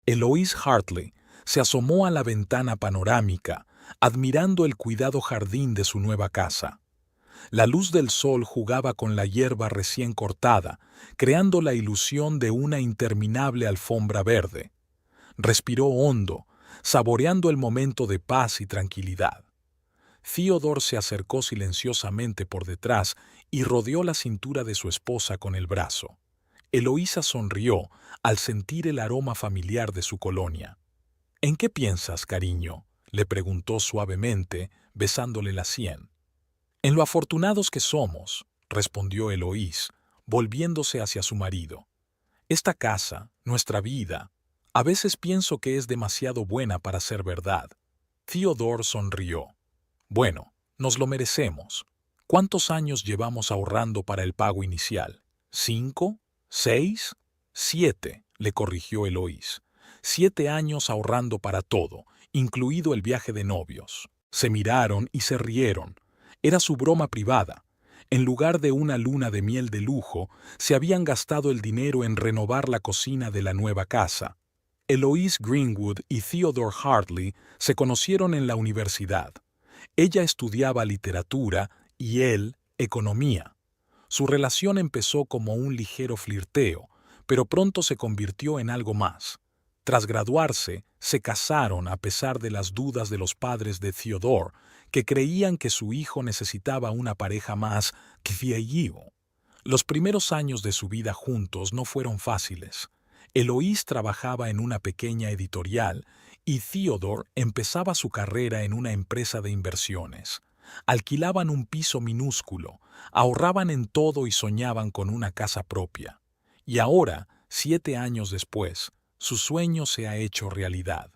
Eloise Hartley se asomó a la ventana panorámica, admirando el cuidado jardín de su nueva casa. La luz del sol jugaba con la hierba recién cortada, creando la ilusión de una interminable alfombra verde. Respiró hondo, saboreando el momento de paz y tranquilidad. Theodore se acercó silenciosamente por detrás y rodeó la cintura de su esposa con el brazo. Eloísa sonrió al sentir el aroma familiar de su colonia. «¿En qué piensas, cariño?», le preguntó suavemente, besándole la sien. «En lo afortunados que somos», respondió Eloís, volviéndose hacia su marido. «Esta casa, nuestra vida, a veces pienso que es demasiado buena para ser verdad». Theodore sonrió. «Bueno, nos lo merecemos. ¿Cuántos años llevamos ahorrando para el pago inicial? ¿5? ¿6? «7», le corrigió Eloís. 7 años ahorrando para todo, incluido el viaje de novios». Se miraron y se rieron. Era su broma privada. En lugar de una luna de miel de lujo, se habían gastado el dinero en renovar la cocina de la nueva casa. Eloise Greenwood y Theodore Hartley se conocieron en la universidad. Ella estudiaba literatura y él, economía. Su relación empezó como un ligero flirteo, pero pronto se convirtió en algo más. Tras graduarse, se casaron a pesar de las dudas de los padres de Theodore, que creían que su hijo necesitaba una pareja más fiel. Los primeros años de su vida juntos no fueron fáciles. Eloise trabajaba en una pequeña editorial y Theodore empezaba su carrera en una empresa de inversiones. Alquilaban un piso minúsculo, ahorraban en todo y soñaban con una casa propia. Y ahora, 7 años después, su sueño se ha hecho realidad.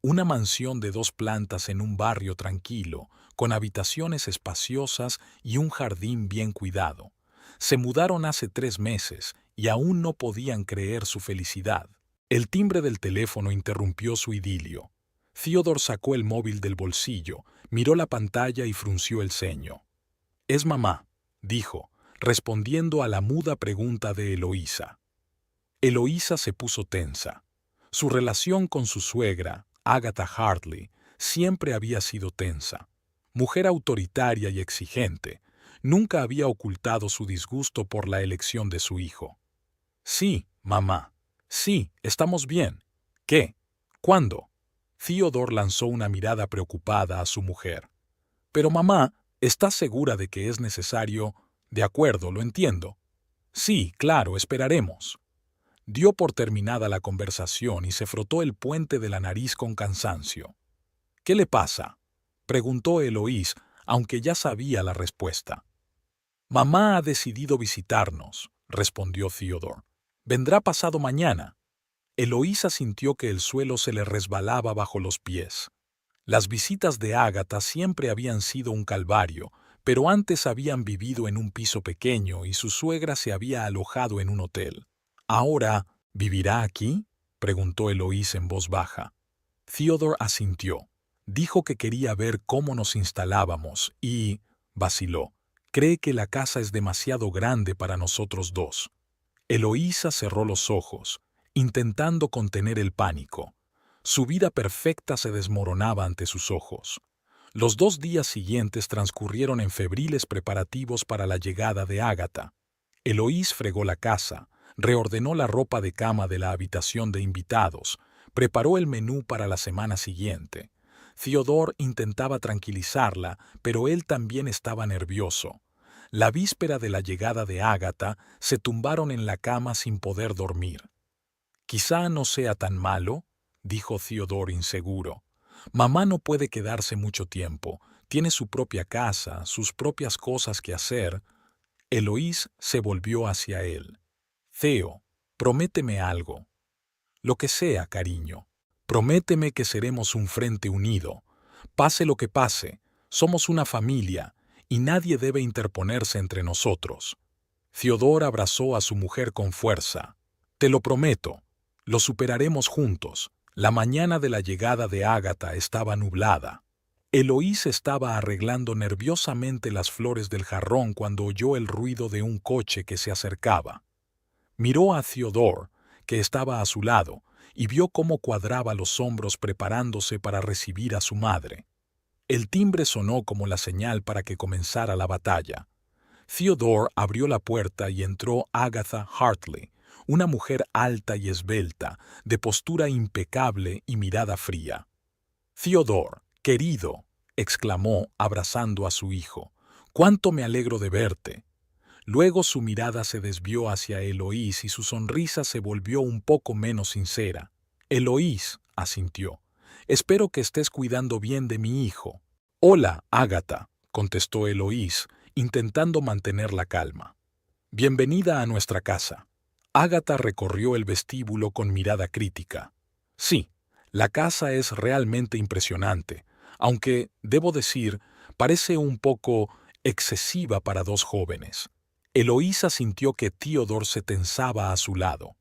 Una mansión de 2 plantas en un barrio tranquilo, con habitaciones espaciosas y un jardín bien cuidado. Se mudaron hace 3 meses y aún no podían creer su felicidad. El timbre del teléfono interrumpió su idilio. Theodore sacó el móvil del bolsillo, miró la pantalla y frunció el ceño. «Es mamá», dijo, respondiendo a la muda pregunta de Eloísa. Eloísa se puso tensa. Su relación con su suegra, Agatha Hartley, siempre había sido tensa. Mujer autoritaria y exigente, nunca había ocultado su disgusto por la elección de su hijo. «Sí, mamá. Sí, estamos bien. ¿Qué? ¿Cuándo?» Theodore lanzó una mirada preocupada a su mujer. «Pero mamá, ¿estás segura de que es necesario?» «De acuerdo, lo entiendo». «Sí, claro, esperaremos». Dio por terminada la conversación y se frotó el puente de la nariz con cansancio. «¿Qué le pasa?», preguntó Eloís, aunque ya sabía la respuesta. «Mamá ha decidido visitarnos», respondió Theodore. «Vendrá pasado mañana». Eloísa sintió que el suelo se le resbalaba bajo los pies. Las visitas de Agatha siempre habían sido un calvario, pero antes habían vivido en un piso pequeño y su suegra se había alojado en un hotel. «¿Ahora vivirá aquí?», preguntó Eloísa en voz baja. Theodore asintió. Dijo que quería ver cómo nos instalábamos y, vaciló, cree que la casa es demasiado grande para nosotros dos. Eloísa cerró los ojos, intentando contener el pánico. Su vida perfecta se desmoronaba ante sus ojos. Los 2 días siguientes transcurrieron en febriles preparativos para la llegada de Agatha. Eloís fregó la casa, reordenó la ropa de cama de la habitación de invitados, preparó el menú para la semana siguiente. Theodore intentaba tranquilizarla, pero él también estaba nervioso. La víspera de la llegada de Agatha, se tumbaron en la cama sin poder dormir. «Quizá no sea tan malo», dijo Theodore inseguro. «Mamá no puede quedarse mucho tiempo. Tiene su propia casa, sus propias cosas que hacer». Eloís se volvió hacia él. «Theo, prométeme algo». «Lo que sea, cariño. Prométeme que seremos un frente unido. Pase lo que pase, somos una familia y nadie debe interponerse entre nosotros». Theodore abrazó a su mujer con fuerza. «Te lo prometo. Lo superaremos juntos». La mañana de la llegada de Agatha estaba nublada. Eloís estaba arreglando nerviosamente las flores del jarrón cuando oyó el ruido de un coche que se acercaba. Miró a Theodore, que estaba a su lado, y vio cómo cuadraba los hombros preparándose para recibir a su madre. El timbre sonó como la señal para que comenzara la batalla. Theodore abrió la puerta y entró Agatha Hartley, una mujer alta y esbelta, de postura impecable y mirada fría. «Theodore, querido», exclamó abrazando a su hijo, «cuánto me alegro de verte». Luego su mirada se desvió hacia Eloís y su sonrisa se volvió un poco menos sincera. «Eloís», asintió, «espero que estés cuidando bien de mi hijo». «Hola, Agatha», contestó Eloís, intentando mantener la calma. «Bienvenida a nuestra casa». Agatha recorrió el vestíbulo con mirada crítica. «Sí, la casa es realmente impresionante, aunque, debo decir, parece un poco excesiva para dos jóvenes». Eloísa sintió que Theodore se tensaba a su lado.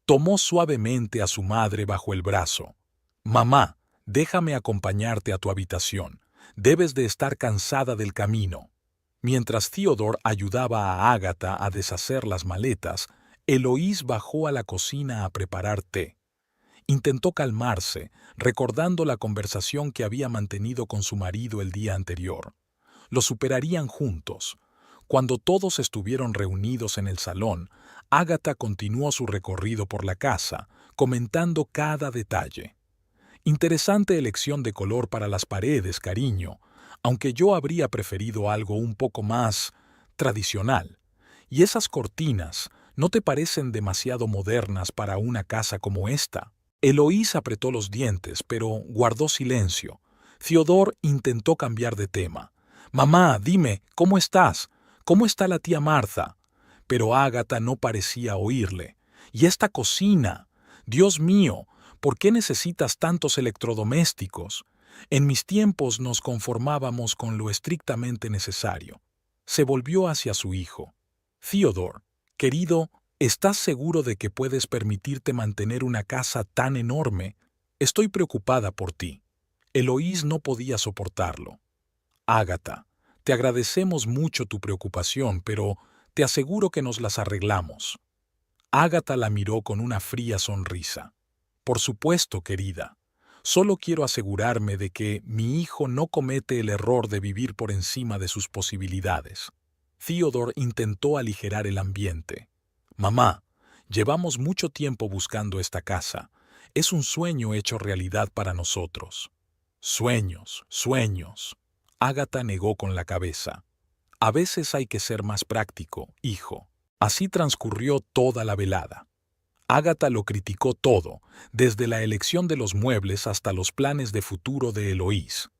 Tomó suavemente a su madre bajo el brazo. «Mamá, déjame acompañarte a tu habitación. Debes de estar cansada del camino». Mientras Theodore ayudaba a Agatha a deshacer las maletas, Eloís bajó a la cocina a preparar té. Intentó calmarse, recordando la conversación que había mantenido con su marido el día anterior. Lo superarían juntos. Cuando todos estuvieron reunidos en el salón, Agatha continuó su recorrido por la casa, comentando cada detalle. «Interesante elección de color para las paredes, cariño, aunque yo habría preferido algo un poco más tradicional. Y esas cortinas, ¿no te parecen demasiado modernas para una casa como esta?» Eloís apretó los dientes, pero guardó silencio. Theodore intentó cambiar de tema. «Mamá, dime, ¿cómo estás? ¿Cómo está la tía Martha?» Pero Agatha no parecía oírle. «¿Y esta cocina? Dios mío, ¿por qué necesitas tantos electrodomésticos? En mis tiempos nos conformábamos con lo estrictamente necesario». Se volvió hacia su hijo. «Theodore, querido, ¿estás seguro de que puedes permitirte mantener una casa tan enorme? Estoy preocupada por ti». Eloís no podía soportarlo. «Agatha, te agradecemos mucho tu preocupación, pero te aseguro que nos las arreglamos». Agatha la miró con una fría sonrisa. «Por supuesto, querida. Solo quiero asegurarme de que mi hijo no comete el error de vivir por encima de sus posibilidades». Theodore intentó aligerar el ambiente. «Mamá, llevamos mucho tiempo buscando esta casa. Es un sueño hecho realidad para nosotros». «Sueños, sueños». Agatha negó con la cabeza. «A veces hay que ser más práctico, hijo». Así transcurrió toda la velada. Agatha lo criticó todo, desde la elección de los muebles hasta los planes de futuro de Eloís.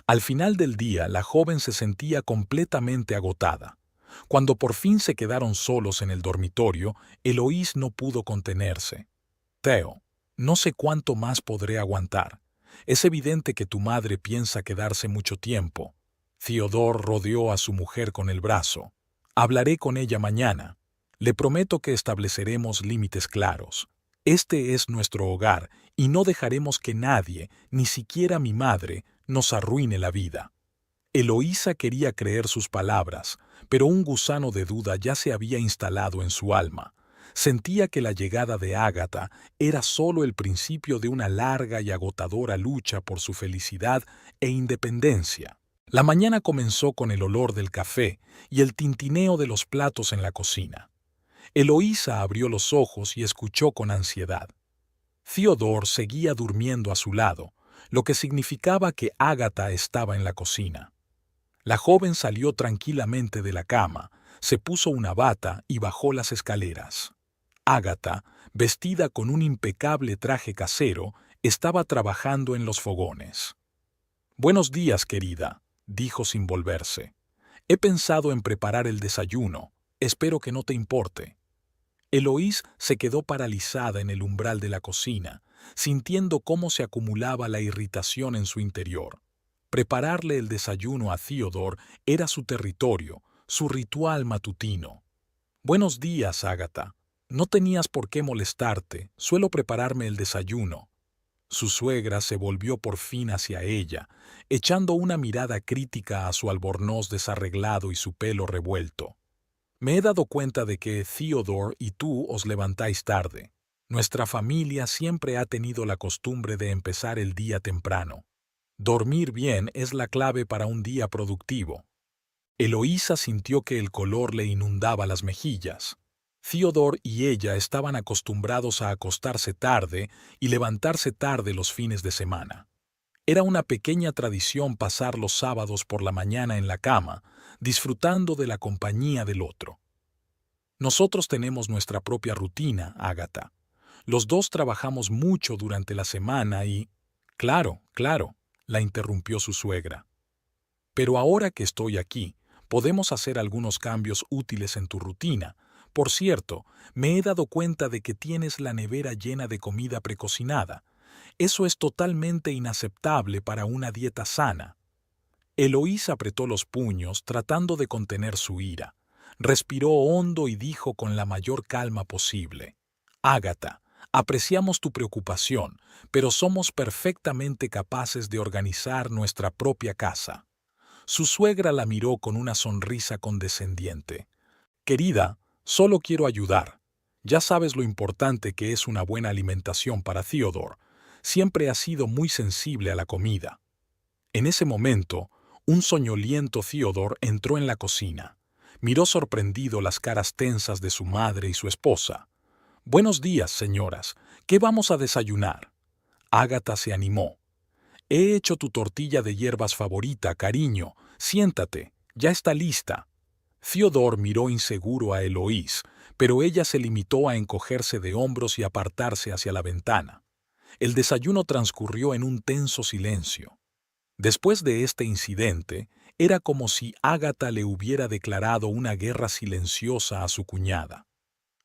Al final del día, la joven se sentía completamente agotada. Cuando por fin se quedaron solos en el dormitorio, Eloís no pudo contenerse. «Theo, no sé cuánto más podré aguantar. Es evidente que tu madre piensa quedarse mucho tiempo». Theodore rodeó a su mujer con el brazo. «Hablaré con ella mañana. Le prometo que estableceremos límites claros. Este es nuestro hogar y no dejaremos que nadie, ni siquiera mi madre, nos arruine la vida». Eloísa quería creer sus palabras, pero un gusano de duda ya se había instalado en su alma. Sentía que la llegada de Agatha era solo el principio de una larga y agotadora lucha por su felicidad e independencia. La mañana comenzó con el olor del café y el tintineo de los platos en la cocina. Eloísa abrió los ojos y escuchó con ansiedad. Theodore seguía durmiendo a su lado, lo que significaba que Agatha estaba en la cocina. La joven salió tranquilamente de la cama, se puso una bata y bajó las escaleras. Agatha, vestida con un impecable traje casero, estaba trabajando en los fogones. «Buenos días, querida», dijo sin volverse. «He pensado en preparar el desayuno. Espero que no te importe». Eloís se quedó paralizada en el umbral de la cocina, sintiendo cómo se acumulaba la irritación en su interior. Prepararle el desayuno a Theodore era su territorio, su ritual matutino. «Buenos días, Agatha. No tenías por qué molestarte, suelo prepararme el desayuno». Su suegra se volvió por fin hacia ella, echando una mirada crítica a su albornoz desarreglado y su pelo revuelto. «Me he dado cuenta de que Theodore y tú os levantáis tarde». Nuestra familia siempre ha tenido la costumbre de empezar el día temprano. Dormir bien es la clave para un día productivo. Eloísa sintió que el color le inundaba las mejillas. Theodore y ella estaban acostumbrados a acostarse tarde y levantarse tarde los fines de semana. Era una pequeña tradición pasar los sábados por la mañana en la cama, disfrutando de la compañía del otro. Nosotros tenemos nuestra propia rutina, Ágata. Los dos trabajamos mucho durante la semana y... Claro, claro, la interrumpió su suegra. Pero ahora que estoy aquí, podemos hacer algunos cambios útiles en tu rutina. Por cierto, me he dado cuenta de que tienes la nevera llena de comida precocinada. Eso es totalmente inaceptable para una dieta sana. Eloísa apretó los puños tratando de contener su ira. Respiró hondo y dijo con la mayor calma posible: Ágata, apreciamos tu preocupación, pero somos perfectamente capaces de organizar nuestra propia casa. Su suegra la miró con una sonrisa condescendiente. Querida, solo quiero ayudar. Ya sabes lo importante que es una buena alimentación para Theodore. Siempre ha sido muy sensible a la comida. En ese momento, un soñoliento Theodore entró en la cocina. Miró sorprendido las caras tensas de su madre y su esposa. Buenos días, señoras. ¿Qué vamos a desayunar? Ágata se animó. He hecho tu tortilla de hierbas favorita, cariño. Siéntate, ya está lista. Theodore miró inseguro a Eloís, pero ella se limitó a encogerse de hombros y apartarse hacia la ventana. El desayuno transcurrió en un tenso silencio. Después de este incidente, era como si Ágata le hubiera declarado una guerra silenciosa a su cuñada.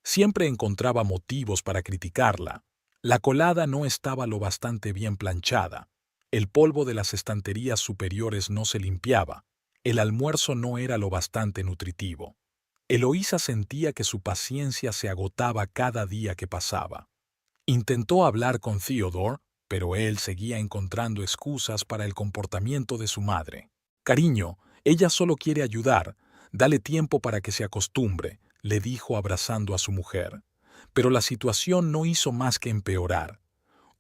Siempre encontraba motivos para criticarla. La colada no estaba lo bastante bien planchada. El polvo de las estanterías superiores no se limpiaba. El almuerzo no era lo bastante nutritivo. Eloísa sentía que su paciencia se agotaba cada día que pasaba. Intentó hablar con Theodore, pero él seguía encontrando excusas para el comportamiento de su madre. Cariño, ella solo quiere ayudar. Dale tiempo para que se acostumbre, le dijo abrazando a su mujer. Pero la situación no hizo más que empeorar.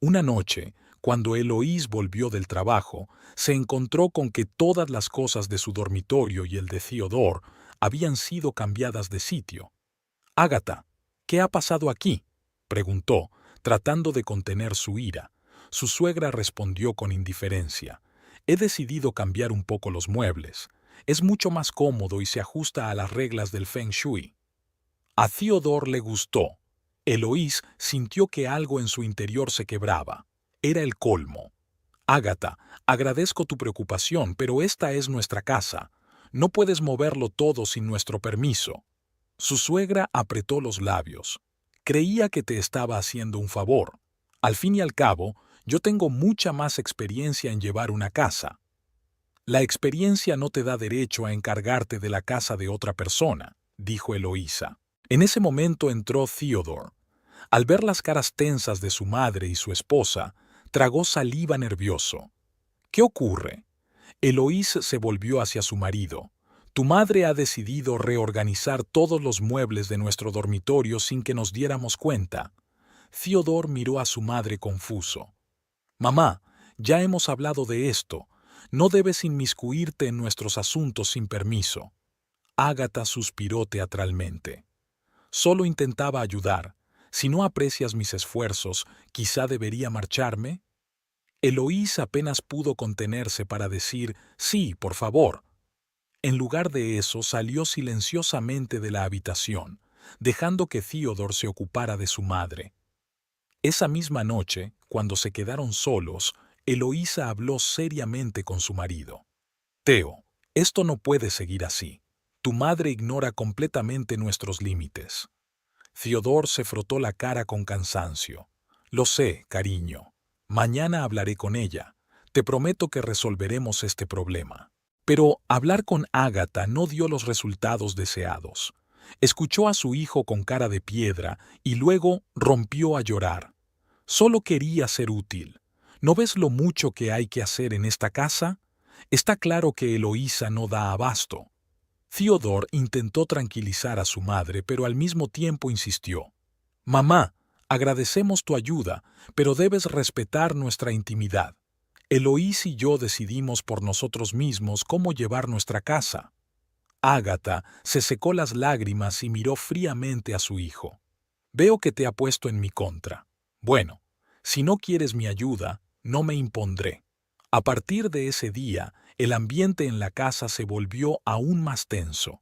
Una noche, cuando Eloís volvió del trabajo, se encontró con que todas las cosas de su dormitorio y el de Theodore habían sido cambiadas de sitio. Ágata, ¿qué ha pasado aquí?, preguntó, tratando de contener su ira. Su suegra respondió con indiferencia. He decidido cambiar un poco los muebles. Es mucho más cómodo y se ajusta a las reglas del Feng Shui. A Theodore le gustó. Eloís sintió que algo en su interior se quebraba. Era el colmo. Ágata, agradezco tu preocupación, pero esta es nuestra casa. No puedes moverlo todo sin nuestro permiso. Su suegra apretó los labios. Creía que te estaba haciendo un favor. Al fin y al cabo, yo tengo mucha más experiencia en llevar una casa. La experiencia no te da derecho a encargarte de la casa de otra persona, dijo Eloísa. En ese momento entró Theodore. Al ver las caras tensas de su madre y su esposa, tragó saliva nervioso. ¿Qué ocurre? Eloís se volvió hacia su marido. Tu madre ha decidido reorganizar todos los muebles de nuestro dormitorio sin que nos diéramos cuenta. Theodore miró a su madre confuso. Mamá, ya hemos hablado de esto. No debes inmiscuirte en nuestros asuntos sin permiso. Ágata suspiró teatralmente. Solo intentaba ayudar. Si no aprecias mis esfuerzos, ¿quizá debería marcharme? Eloís apenas pudo contenerse para decir, sí, por favor. En lugar de eso, salió silenciosamente de la habitación, dejando que Theodore se ocupara de su madre. Esa misma noche, cuando se quedaron solos, Eloísa habló seriamente con su marido. Theo, esto no puede seguir así. Tu madre ignora completamente nuestros límites. Theodore se frotó la cara con cansancio. Lo sé, cariño. Mañana hablaré con ella. Te prometo que resolveremos este problema. Pero hablar con Ágata no dio los resultados deseados. Escuchó a su hijo con cara de piedra y luego rompió a llorar. Solo quería ser útil. ¿No ves lo mucho que hay que hacer en esta casa? Está claro que Eloísa no da abasto. Theodore intentó tranquilizar a su madre, pero al mismo tiempo insistió. Mamá, Agradecemos tu ayuda, pero debes respetar nuestra intimidad. Eloís y yo decidimos por nosotros mismos cómo llevar nuestra casa. Ágata se secó las lágrimas y miró fríamente a su hijo. Veo que te ha puesto en mi contra. Bueno, si no quieres mi ayuda, no me impondré. A partir de ese día, el ambiente en la casa se volvió aún más tenso.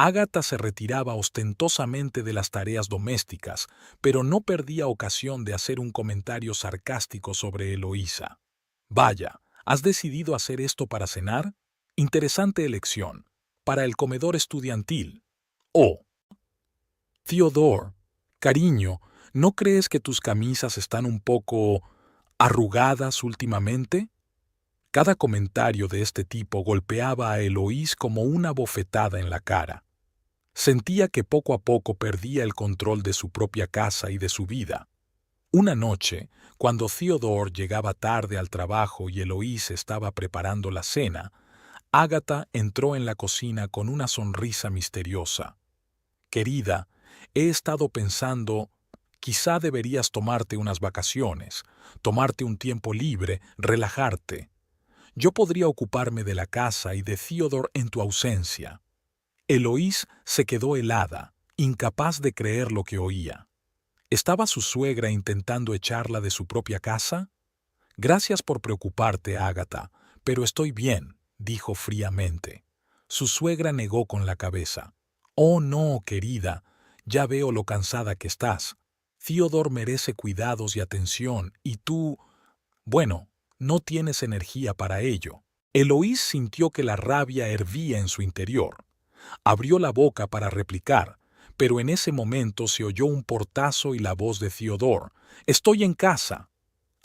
Ágata se retiraba ostentosamente de las tareas domésticas, pero no perdía ocasión de hacer un comentario sarcástico sobre Eloísa. Vaya, ¿has decidido hacer esto para cenar? Interesante elección. Para el comedor estudiantil. Oh, Theodore, cariño, ¿no crees que tus camisas están un poco arrugadas últimamente? Cada comentario de este tipo golpeaba a Eloís como una bofetada en la cara. Sentía que poco a poco perdía el control de su propia casa y de su vida. Una noche, cuando Theodore llegaba tarde al trabajo y Eloís estaba preparando la cena, Ágata entró en la cocina con una sonrisa misteriosa. Querida, he estado pensando, quizá deberías tomarte unas vacaciones, tomarte un tiempo libre, relajarte. Yo podría ocuparme de la casa y de Theodore en tu ausencia. Eloís se quedó helada, incapaz de creer lo que oía. ¿Estaba su suegra intentando echarla de su propia casa? Gracias por preocuparte, Ágata, pero estoy bien, dijo fríamente. Su suegra negó con la cabeza. Oh, no, querida, ya veo lo cansada que estás. Theodore merece cuidados y atención, y tú, bueno, no tienes energía para ello. Eloís sintió que la rabia hervía en su interior. Abrió la boca para replicar, pero en ese momento se oyó un portazo y la voz de Theodore. «Estoy en casa».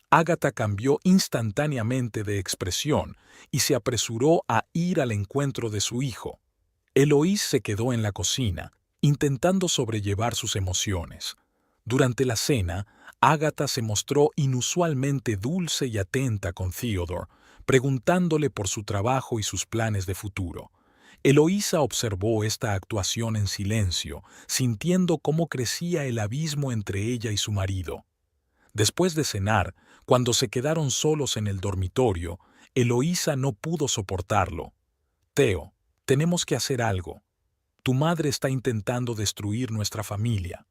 Ágata cambió instantáneamente de expresión y se apresuró a ir al encuentro de su hijo. Eloís se quedó en la cocina, intentando sobrellevar sus emociones. Durante la cena, Ágata se mostró inusualmente dulce y atenta con Theodore, preguntándole por su trabajo y sus planes de futuro. Eloísa observó esta actuación en silencio, sintiendo cómo crecía el abismo entre ella y su marido. Después de cenar, cuando se quedaron solos en el dormitorio, Eloísa no pudo soportarlo. «Theo, tenemos que hacer algo. Tu madre está intentando destruir nuestra familia».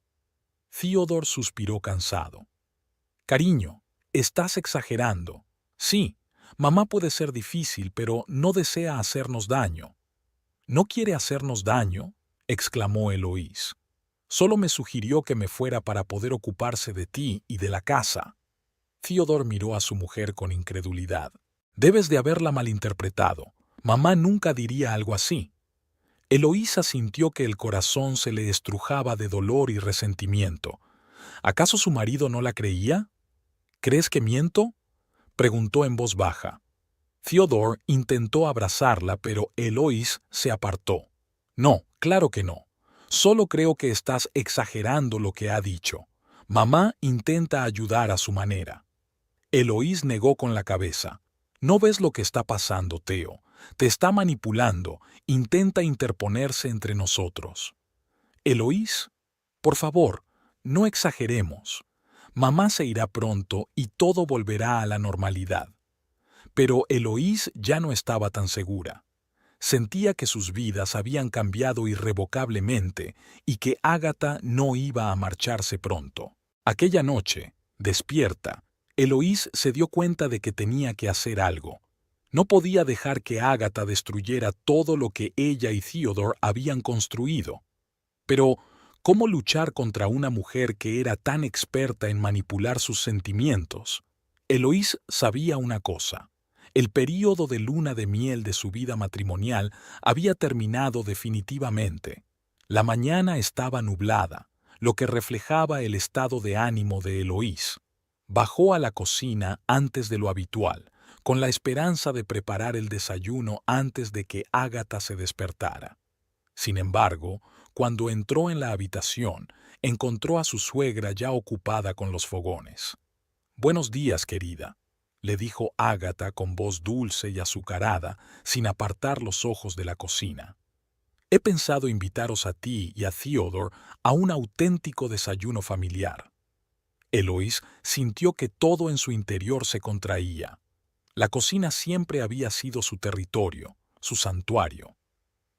Theodore suspiró cansado. «Cariño, estás exagerando. Sí, mamá puede ser difícil, pero no desea hacernos daño». «¿No quiere hacernos daño?», exclamó Eloís. «Solo me sugirió que me fuera para poder ocuparse de ti y de la casa». Theodore miró a su mujer con incredulidad. «Debes de haberla malinterpretado. Mamá nunca diría algo así». Eloísa sintió que el corazón se le estrujaba de dolor y resentimiento. ¿Acaso su marido no la creía? «¿Crees que miento?», preguntó en voz baja. Theodore intentó abrazarla, pero Eloís se apartó. «No, claro que no. Solo creo que estás exagerando lo que ha dicho. Mamá intenta ayudar a su manera». Eloís negó con la cabeza. «¿No ves lo que está pasando, Theo? Te está manipulando, intenta interponerse entre nosotros». «Eloís, por favor, no exageremos. Mamá se irá pronto y todo volverá a la normalidad». Pero Eloís ya no estaba tan segura. Sentía que sus vidas habían cambiado irrevocablemente y que Ágata no iba a marcharse pronto. Aquella noche, despierta, Eloís se dio cuenta de que tenía que hacer algo. No podía dejar que Ágata destruyera todo lo que ella y Theodore habían construido. Pero, ¿cómo luchar contra una mujer que era tan experta en manipular sus sentimientos? Eloís sabía una cosa. El período de luna de miel de su vida matrimonial había terminado definitivamente. La mañana estaba nublada, lo que reflejaba el estado de ánimo de Eloís. Bajó a la cocina antes de lo habitual, con la esperanza de preparar el desayuno antes de que Ágata se despertara. Sin embargo, cuando entró en la habitación, encontró a su suegra ya ocupada con los fogones. «Buenos días, querida», le dijo Ágata con voz dulce y azucarada, sin apartar los ojos de la cocina. «He pensado invitaros a ti y a Theodore a un auténtico desayuno familiar». Eloís sintió que todo en su interior se contraía. La cocina siempre había sido su territorio, su santuario.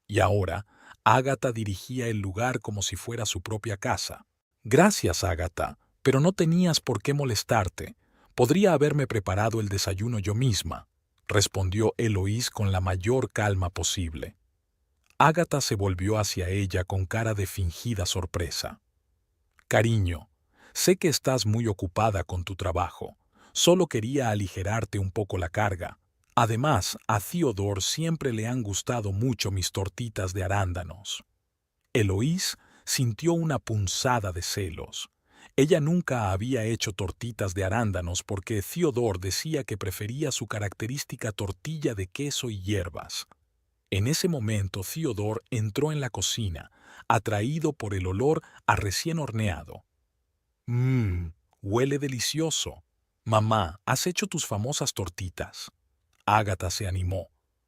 Y ahora, Ágata dirigía el lugar como si fuera su propia casa. Gracias, Ágata, pero no tenías por qué molestarte. Podría haberme preparado el desayuno yo misma, respondió Eloís con la mayor calma posible. Ágata se volvió hacia ella con cara de fingida sorpresa. Cariño, sé que estás muy ocupada con tu trabajo. Solo quería aligerarte un poco la carga. Además, a Theodore siempre le han gustado mucho mis tortitas de arándanos. Eloís sintió una punzada de celos. Ella nunca había hecho tortitas de arándanos porque Theodore decía que prefería su característica tortilla de queso y hierbas. En ese momento Theodore entró en la cocina, atraído por el olor a recién horneado. Mmm, huele delicioso. Mamá, ¿has hecho tus famosas tortitas? Ágata se animó.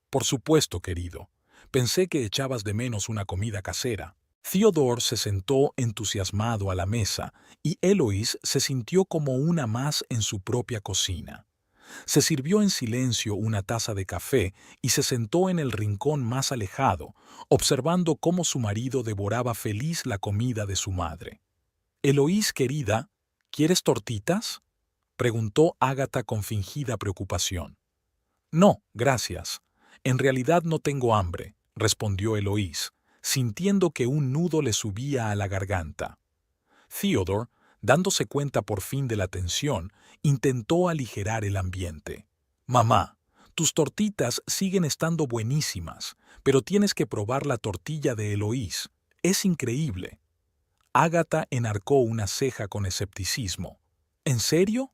Por supuesto, querido. Pensé que echabas de menos una comida casera. Theodore se sentó entusiasmado a la mesa y Eloís se sintió como una más en su propia cocina. Se sirvió en silencio una taza de café y se sentó en el rincón más alejado, observando cómo su marido devoraba feliz la comida de su madre. Eloís, querida, ¿quieres tortitas?, preguntó Ágata con fingida preocupación. No, gracias. En realidad no tengo hambre, respondió Eloís, sintiendo que un nudo le subía a la garganta. Theodore, dándose cuenta por fin de la tensión, intentó aligerar el ambiente. Mamá, tus tortitas siguen estando buenísimas, pero tienes que probar la tortilla de Eloís. Es increíble. Ágata enarcó una ceja con escepticismo. ¿En serio?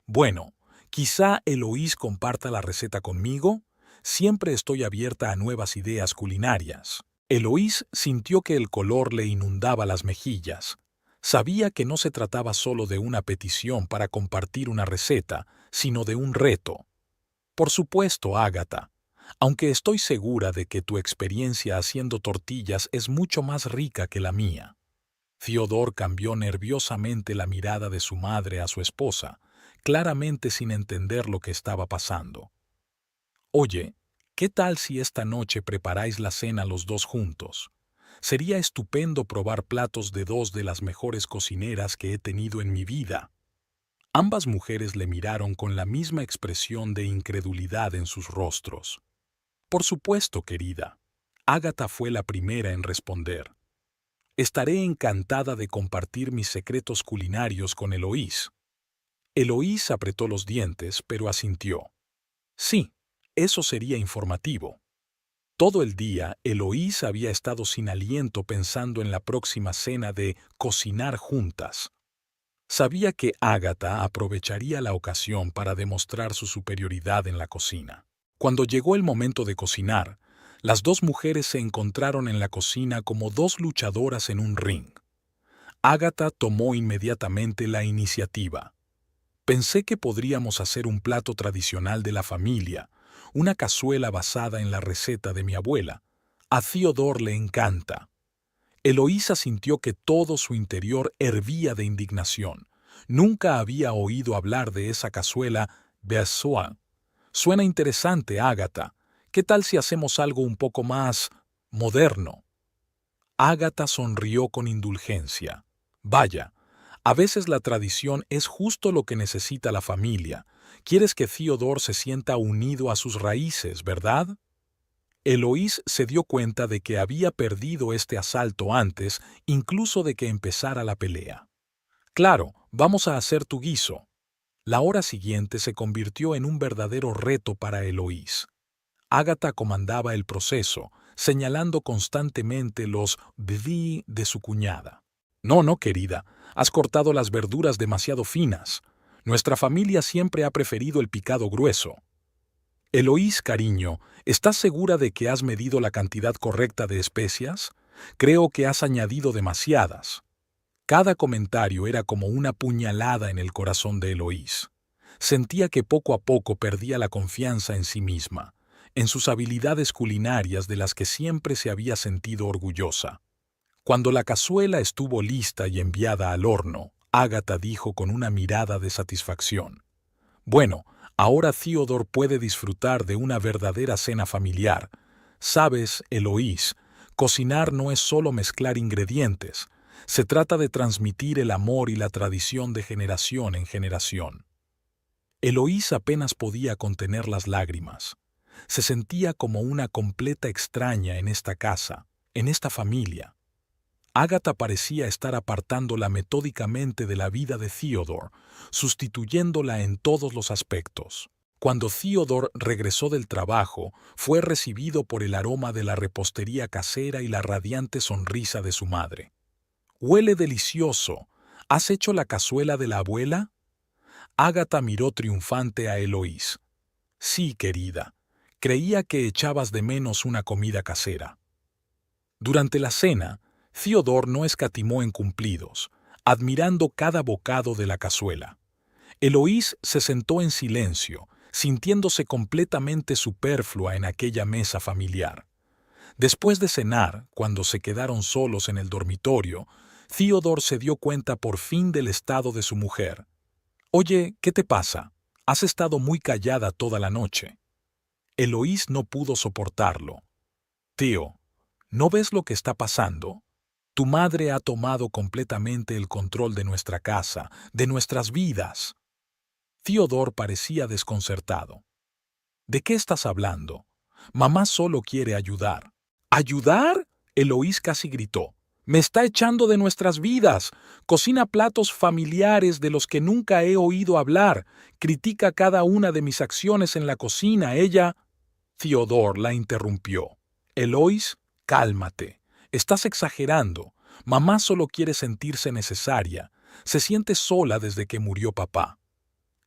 Bueno, quizá Eloís comparta la receta conmigo. Siempre estoy abierta a nuevas ideas culinarias. Eloís sintió que el color le inundaba las mejillas. Sabía que no se trataba solo de una petición para compartir una receta, sino de un reto. Por supuesto, Ágata, aunque estoy segura de que tu experiencia haciendo tortillas es mucho más rica que la mía. Theodore cambió nerviosamente la mirada de su madre a su esposa, claramente sin entender lo que estaba pasando. Oye, ¿qué tal si esta noche preparáis la cena los dos juntos? Sería estupendo probar platos de dos de las mejores cocineras que he tenido en mi vida. Ambas mujeres le miraron con la misma expresión de incredulidad en sus rostros. Por supuesto, querida. Ágata fue la primera en responder. Estaré encantada de compartir mis secretos culinarios con Eloís. Eloís apretó los dientes, pero asintió. Sí, eso sería informativo. Todo el día, Eloís había estado sin aliento pensando en la próxima cena de cocinar juntas. Sabía que Ágata aprovecharía la ocasión para demostrar su superioridad en la cocina. Cuando llegó el momento de cocinar, las dos mujeres se encontraron en la cocina como dos luchadoras en un ring. Ágata tomó inmediatamente la iniciativa. Pensé que podríamos hacer un plato tradicional de la familia, una cazuela basada en la receta de mi abuela. A Theodore le encanta. Eloísa sintió que todo su interior hervía de indignación. Nunca había oído hablar de esa cazuela beurre. Suena interesante, Ágata. ¿Qué tal si hacemos algo un poco más moderno? Ágata sonrió con indulgencia. Vaya, a veces la tradición es justo lo que necesita la familia. Quieres que Theodore se sienta unido a sus raíces, ¿verdad? Eloís se dio cuenta de que había perdido este asalto antes, incluso de que empezara la pelea. Claro, vamos a hacer tu guiso. La hora siguiente se convirtió en un verdadero reto para Eloís. Ágata comandaba el proceso, señalando constantemente los bdi de su cuñada. No, no, querida, has cortado las verduras demasiado finas. Nuestra familia siempre ha preferido el picado grueso. Eloís, cariño, ¿estás segura de que has medido la cantidad correcta de especias? Creo que has añadido demasiadas. Cada comentario era como una puñalada en el corazón de Eloís. Sentía que poco a poco perdía la confianza en sí misma, en sus habilidades culinarias de las que siempre se había sentido orgullosa. Cuando la cazuela estuvo lista y enviada al horno, Ágata dijo con una mirada de satisfacción. Bueno, ahora Theodore puede disfrutar de una verdadera cena familiar. Sabes, Eloís, cocinar no es solo mezclar ingredientes. Se trata de transmitir el amor y la tradición de generación en generación. Eloís apenas podía contener las lágrimas. Se sentía como una completa extraña en esta casa, en esta familia. Ágata parecía estar apartándola metódicamente de la vida de Theodore, sustituyéndola en todos los aspectos. Cuando Theodore regresó del trabajo, fue recibido por el aroma de la repostería casera y la radiante sonrisa de su madre. «Huele delicioso. ¿Has hecho la cazuela de la abuela?» Ágata miró triunfante a Eloís. «Sí, querida. Creía que echabas de menos una comida casera». Durante la cena, Theodore no escatimó en cumplidos, admirando cada bocado de la cazuela. Eloís se sentó en silencio, sintiéndose completamente superflua en aquella mesa familiar. Después de cenar, cuando se quedaron solos en el dormitorio, Theodore se dio cuenta por fin del estado de su mujer. «Oye, ¿qué te pasa? Has estado muy callada toda la noche». Eloís no pudo soportarlo. «Tío, ¿no ves lo que está pasando? Tu madre ha tomado completamente el control de nuestra casa, de nuestras vidas». Theodore parecía desconcertado. «¿De qué estás hablando? Mamá solo quiere ayudar». «¿Ayudar?», Eloís casi gritó. «Me está echando de nuestras vidas. Cocina platos familiares de los que nunca he oído hablar. Critica cada una de mis acciones en la cocina. Ella...» Theodore la interrumpió. «Eloís, cálmate. Estás exagerando. Mamá solo quiere sentirse necesaria. Se siente sola desde que murió papá».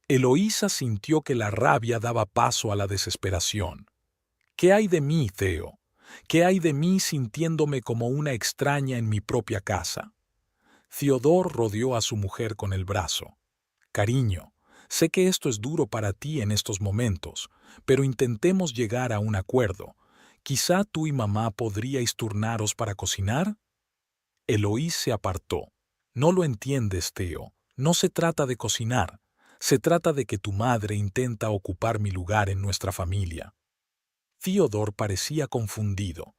Eloísa sintió que la rabia daba paso a la desesperación. «¿Qué hay de mí, Theo? ¿Qué hay de mí sintiéndome como una extraña en mi propia casa?» Theodore rodeó a su mujer con el brazo. «Cariño, sé que esto es duro para ti en estos momentos, pero intentemos llegar a un acuerdo. Quizá tú y mamá podríais turnaros para cocinar». Eloís se apartó. «No lo entiendes, Theo. No se trata de cocinar. Se trata de que tu madre intenta ocupar mi lugar en nuestra familia». Theodore parecía confundido.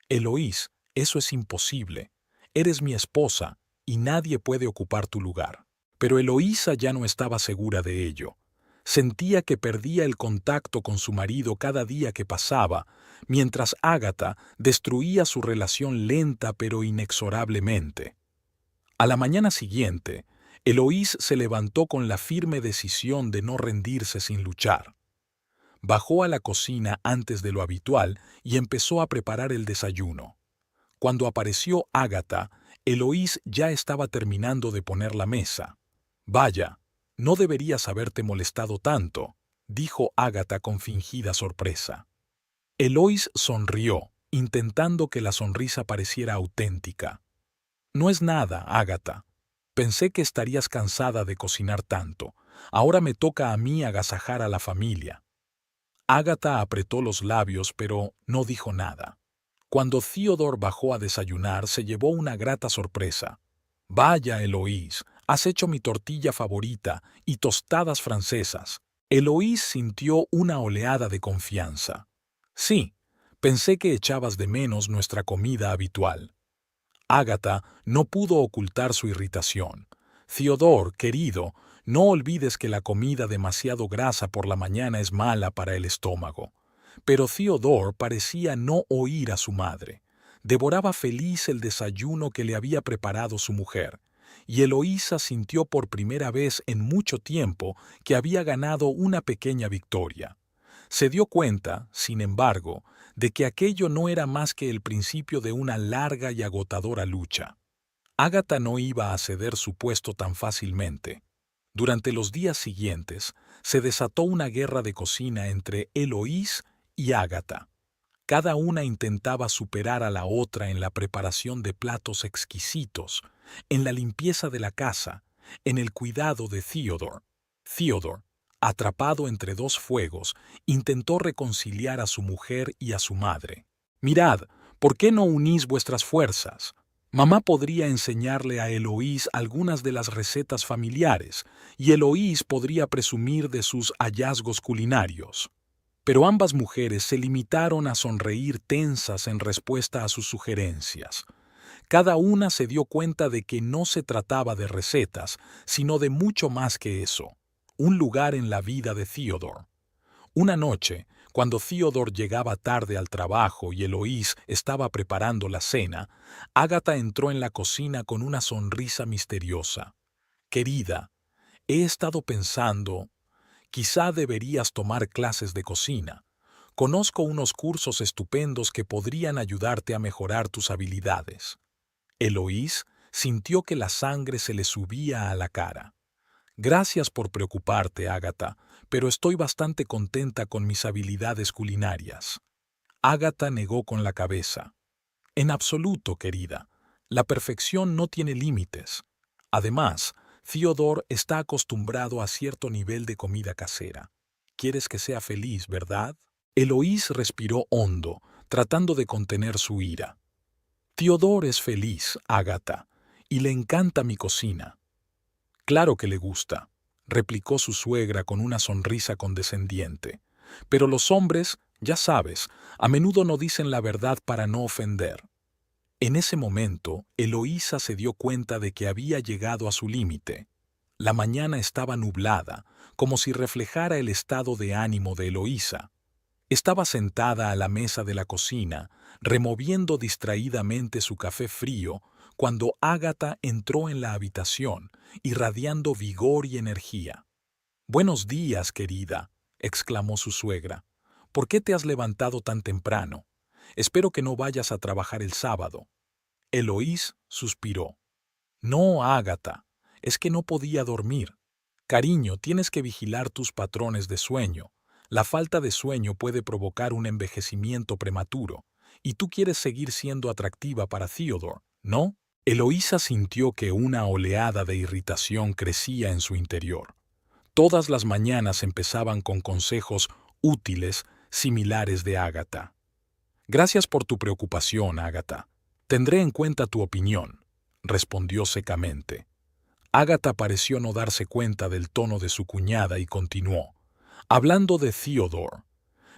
«Eloís, eso es imposible. Eres mi esposa y nadie puede ocupar tu lugar». Pero Eloísa ya no estaba segura de ello. Sentía que perdía el contacto con su marido cada día que pasaba, mientras Ágata destruía su relación lenta pero inexorablemente. A la mañana siguiente, Eloís se levantó con la firme decisión de no rendirse sin luchar. Bajó a la cocina antes de lo habitual y empezó a preparar el desayuno. Cuando apareció Ágata, Eloís ya estaba terminando de poner la mesa. «Vaya, no deberías haberte molestado tanto», dijo Ágata con fingida sorpresa. Eloís sonrió, intentando que la sonrisa pareciera auténtica. «No es nada, Ágata. Pensé que estarías cansada de cocinar tanto. Ahora me toca a mí agasajar a la familia». Ágata apretó los labios, pero no dijo nada. Cuando Theodore bajó a desayunar, se llevó una grata sorpresa. «Vaya, Eloís, has hecho mi tortilla favorita y tostadas francesas». Eloís sintió una oleada de confianza. «Sí, pensé que echabas de menos nuestra comida habitual». Ágata no pudo ocultar su irritación. «Theodore, querido, no olvides que la comida demasiado grasa por la mañana es mala para el estómago». Pero Theodore parecía no oír a su madre. Devoraba feliz el desayuno que le había preparado su mujer, y Eloísa sintió por primera vez en mucho tiempo que había ganado una pequeña victoria. Se dio cuenta, sin embargo, de que aquello no era más que el principio de una larga y agotadora lucha. Ágata no iba a ceder su puesto tan fácilmente. Durante los días siguientes, se desató una guerra de cocina entre Eloís y Ágata. Cada una intentaba superar a la otra en la preparación de platos exquisitos, en la limpieza de la casa, en el cuidado de Theodore. Theodore, atrapado entre dos fuegos, intentó reconciliar a su mujer y a su madre. «Mirad, ¿por qué no unís vuestras fuerzas?». Mamá podría enseñarle a Eloís algunas de las recetas familiares y Eloís podría presumir de sus hallazgos culinarios. Pero ambas mujeres se limitaron a sonreír tensas en respuesta a sus sugerencias. Cada una se dio cuenta de que no se trataba de recetas, sino de mucho más que eso, un lugar en la vida de Theodore. Una noche, cuando Theodore llegaba tarde al trabajo y Eloís estaba preparando la cena, Agatha entró en la cocina con una sonrisa misteriosa. «Querida, he estado pensando, quizá deberías tomar clases de cocina. Conozco unos cursos estupendos que podrían ayudarte a mejorar tus habilidades». Eloís sintió que la sangre se le subía a la cara. «Gracias por preocuparte, Agatha, pero estoy bastante contenta con mis habilidades culinarias». Agatha negó con la cabeza. «En absoluto, querida. La perfección no tiene límites. Además, Theodore está acostumbrado a cierto nivel de comida casera. Quieres que sea feliz, ¿verdad?» Eloís respiró hondo, tratando de contener su ira. «Theodore es feliz, Agatha, y le encanta mi cocina». «Claro que le gusta», replicó su suegra con una sonrisa condescendiente. «Pero los hombres, ya sabes, a menudo no dicen la verdad para no ofender». En ese momento, Eloísa se dio cuenta de que había llegado a su límite. La mañana estaba nublada, como si reflejara el estado de ánimo de Eloísa. Estaba sentada a la mesa de la cocina, removiendo distraídamente su café frío, cuando Agatha entró en la habitación, irradiando vigor y energía. «Buenos días, querida», exclamó su suegra. «¿Por qué te has levantado tan temprano? Espero que no vayas a trabajar el sábado». Eloís suspiró. «No, Agatha, es que no podía dormir. Cariño, tienes que vigilar tus patrones de sueño. La falta de sueño puede provocar un envejecimiento prematuro, y tú quieres seguir siendo atractiva para Theodore, ¿no?» Eloísa sintió que una oleada de irritación crecía en su interior. Todas las mañanas empezaban con consejos útiles similares de Agatha. «Gracias por tu preocupación, Agatha. Tendré en cuenta tu opinión», respondió secamente. Agatha pareció no darse cuenta del tono de su cuñada y continuó. «Hablando de Theodore,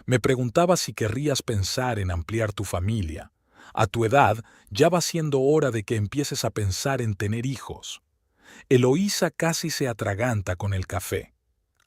me preguntaba si querrías pensar en ampliar tu familia. A tu edad ya va siendo hora de que empieces a pensar en tener hijos». Eloísa casi se atraganta con el café.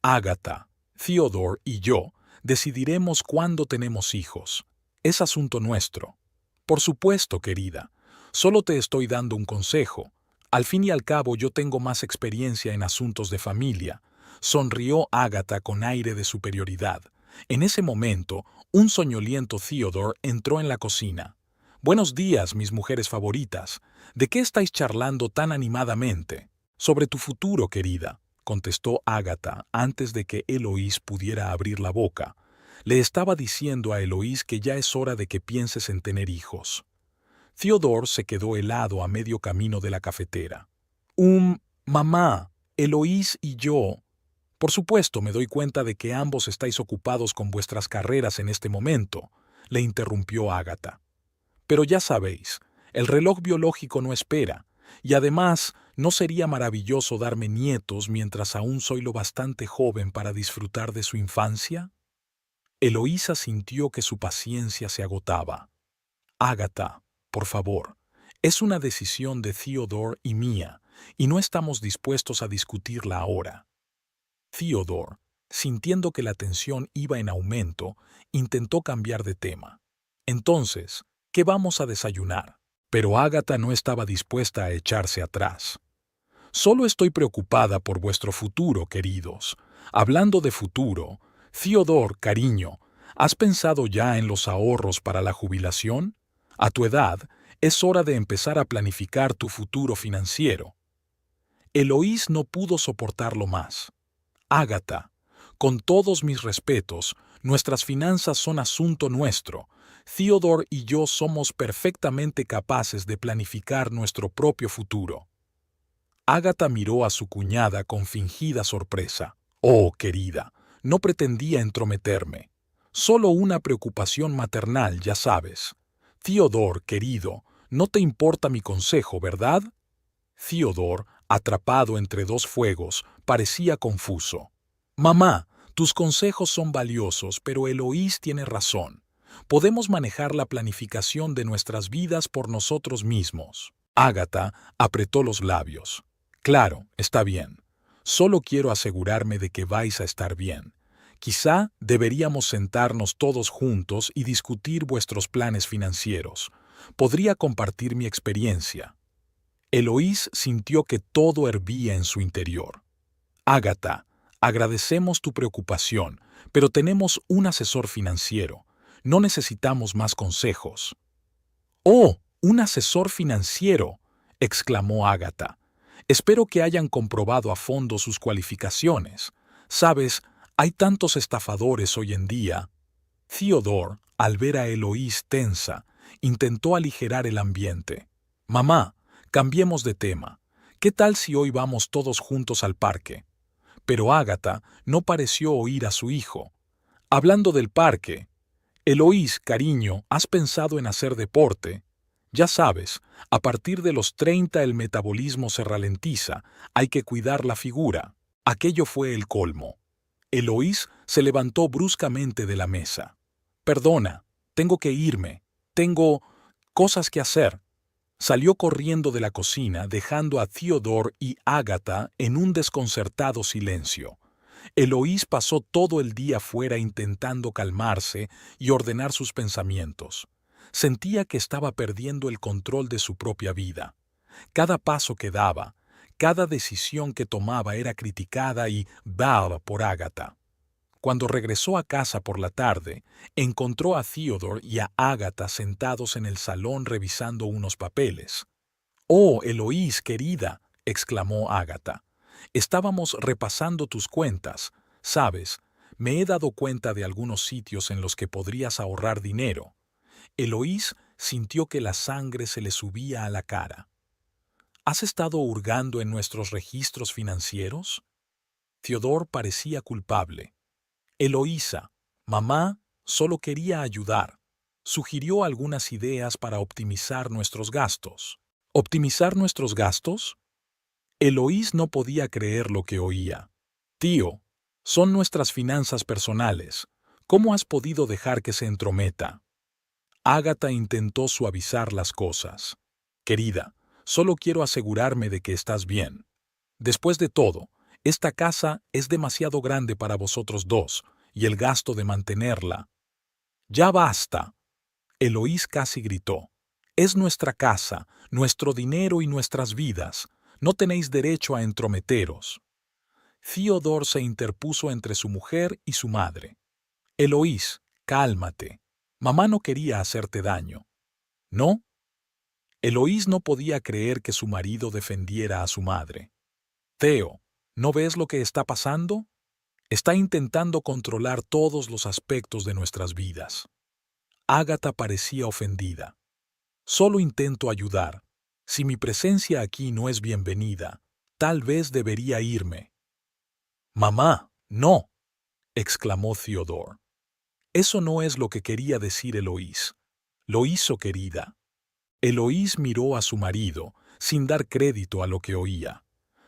«Agatha, Theodore y yo decidiremos cuándo tenemos hijos. Es asunto nuestro». «Por supuesto, querida. Solo te estoy dando un consejo. Al fin y al cabo yo tengo más experiencia en asuntos de familia», sonrió Agatha con aire de superioridad. En ese momento, un soñoliento Theodore entró en la cocina. «Buenos días, mis mujeres favoritas. ¿De qué estáis charlando tan animadamente?» «Sobre tu futuro, querida», contestó Agatha antes de que Eloís pudiera abrir la boca. Le estaba diciendo a Eloís que ya es hora de que pienses en tener hijos. Theodore se quedó helado a medio camino de la cafetera. Mamá, Eloís y yo. Por supuesto, me doy cuenta de que ambos estáis ocupados con vuestras carreras en este momento», le interrumpió Agatha. «Pero ya sabéis, el reloj biológico no espera, y además, ¿no sería maravilloso darme nietos mientras aún soy lo bastante joven para disfrutar de su infancia?» Eloísa sintió que su paciencia se agotaba. «Agatha, por favor, es una decisión de Theodore y mía, y no estamos dispuestos a discutirla ahora». Theodore, sintiendo que la tensión iba en aumento, intentó cambiar de tema. «Entonces, ¿qué vamos a desayunar?» Pero Agatha no estaba dispuesta a echarse atrás. «Solo estoy preocupada por vuestro futuro, queridos. Hablando de futuro, Theodore, cariño, ¿has pensado ya en los ahorros para la jubilación? A tu edad, es hora de empezar a planificar tu futuro financiero». Eloís no pudo soportarlo más. «Agatha, con todos mis respetos, nuestras finanzas son asunto nuestro. Theodore y yo somos perfectamente capaces de planificar nuestro propio futuro». Agatha miró a su cuñada con fingida sorpresa. «Oh, querida, no pretendía entrometerme. Solo una preocupación maternal, ya sabes. Theodore, querido, no te importa mi consejo, ¿verdad? Theodore, atrapado entre dos fuegos, parecía confuso. Mamá, tus consejos son valiosos, pero Eloís tiene razón. Podemos manejar la planificación de nuestras vidas por nosotros mismos. Ágata apretó los labios. Claro, está bien. Solo quiero asegurarme de que vais a estar bien. Quizá deberíamos sentarnos todos juntos y discutir vuestros planes financieros. Podría compartir mi experiencia. Eloís sintió que todo hervía en su interior. Ágata, agradecemos tu preocupación, pero tenemos un asesor financiero. No necesitamos más consejos. ¡Oh, un asesor financiero!, exclamó Ágata. Espero que hayan comprobado a fondo sus cualificaciones. Sabes, hay tantos estafadores hoy en día. Theodore, al ver a Eloís tensa, intentó aligerar el ambiente. Mamá, cambiemos de tema. ¿Qué tal si hoy vamos todos juntos al parque? Pero Ágata no pareció oír a su hijo. Hablando del parque, Eloís, cariño, ¿has pensado en hacer deporte? Ya sabes, a partir de los 30 el metabolismo se ralentiza, hay que cuidar la figura. Aquello fue el colmo. Eloís se levantó bruscamente de la mesa. Perdona, tengo que irme. Tengo cosas que hacer. Salió corriendo de la cocina, dejando a Theodore y Ágata en un desconcertado silencio. Eloís pasó todo el día fuera intentando calmarse y ordenar sus pensamientos. Sentía que estaba perdiendo el control de su propia vida. Cada paso que daba, cada decisión que tomaba era criticada y dada por Ágata. Cuando regresó a casa por la tarde, encontró a Theodore y a Ágata sentados en el salón revisando unos papeles. «Oh, Eloís, querida», exclamó Ágata. «Estábamos repasando tus cuentas. Sabes, me he dado cuenta de algunos sitios en los que podrías ahorrar dinero». Eloís sintió que la sangre se le subía a la cara. «¿Has estado hurgando en nuestros registros financieros?» Theodore parecía culpable. Eloísa, mamá, solo quería ayudar. Sugirió algunas ideas para optimizar nuestros gastos. ¿Optimizar nuestros gastos? Eloís no podía creer lo que oía. Tío, son nuestras finanzas personales. ¿Cómo has podido dejar que se entrometa? Ágata intentó suavizar las cosas. Querida, solo quiero asegurarme de que estás bien. Después de todo, esta casa es demasiado grande para vosotros dos, y el gasto de mantenerla. ¡Ya basta!, Eloís casi gritó. Es nuestra casa, nuestro dinero y nuestras vidas. No tenéis derecho a entrometeros. Theodore se interpuso entre su mujer y su madre. Eloís, cálmate. Mamá no quería hacerte daño. ¿No? Eloís no podía creer que su marido defendiera a su madre. Theo, ¿no ves lo que está pasando? Está intentando controlar todos los aspectos de nuestras vidas. Ágata parecía ofendida. Solo intento ayudar. Si mi presencia aquí no es bienvenida, tal vez debería irme. Mamá, no, exclamó Theodore. Eso no es lo que quería decir Eloís. Lo hizo, querida. Eloís miró a su marido, sin dar crédito a lo que oía.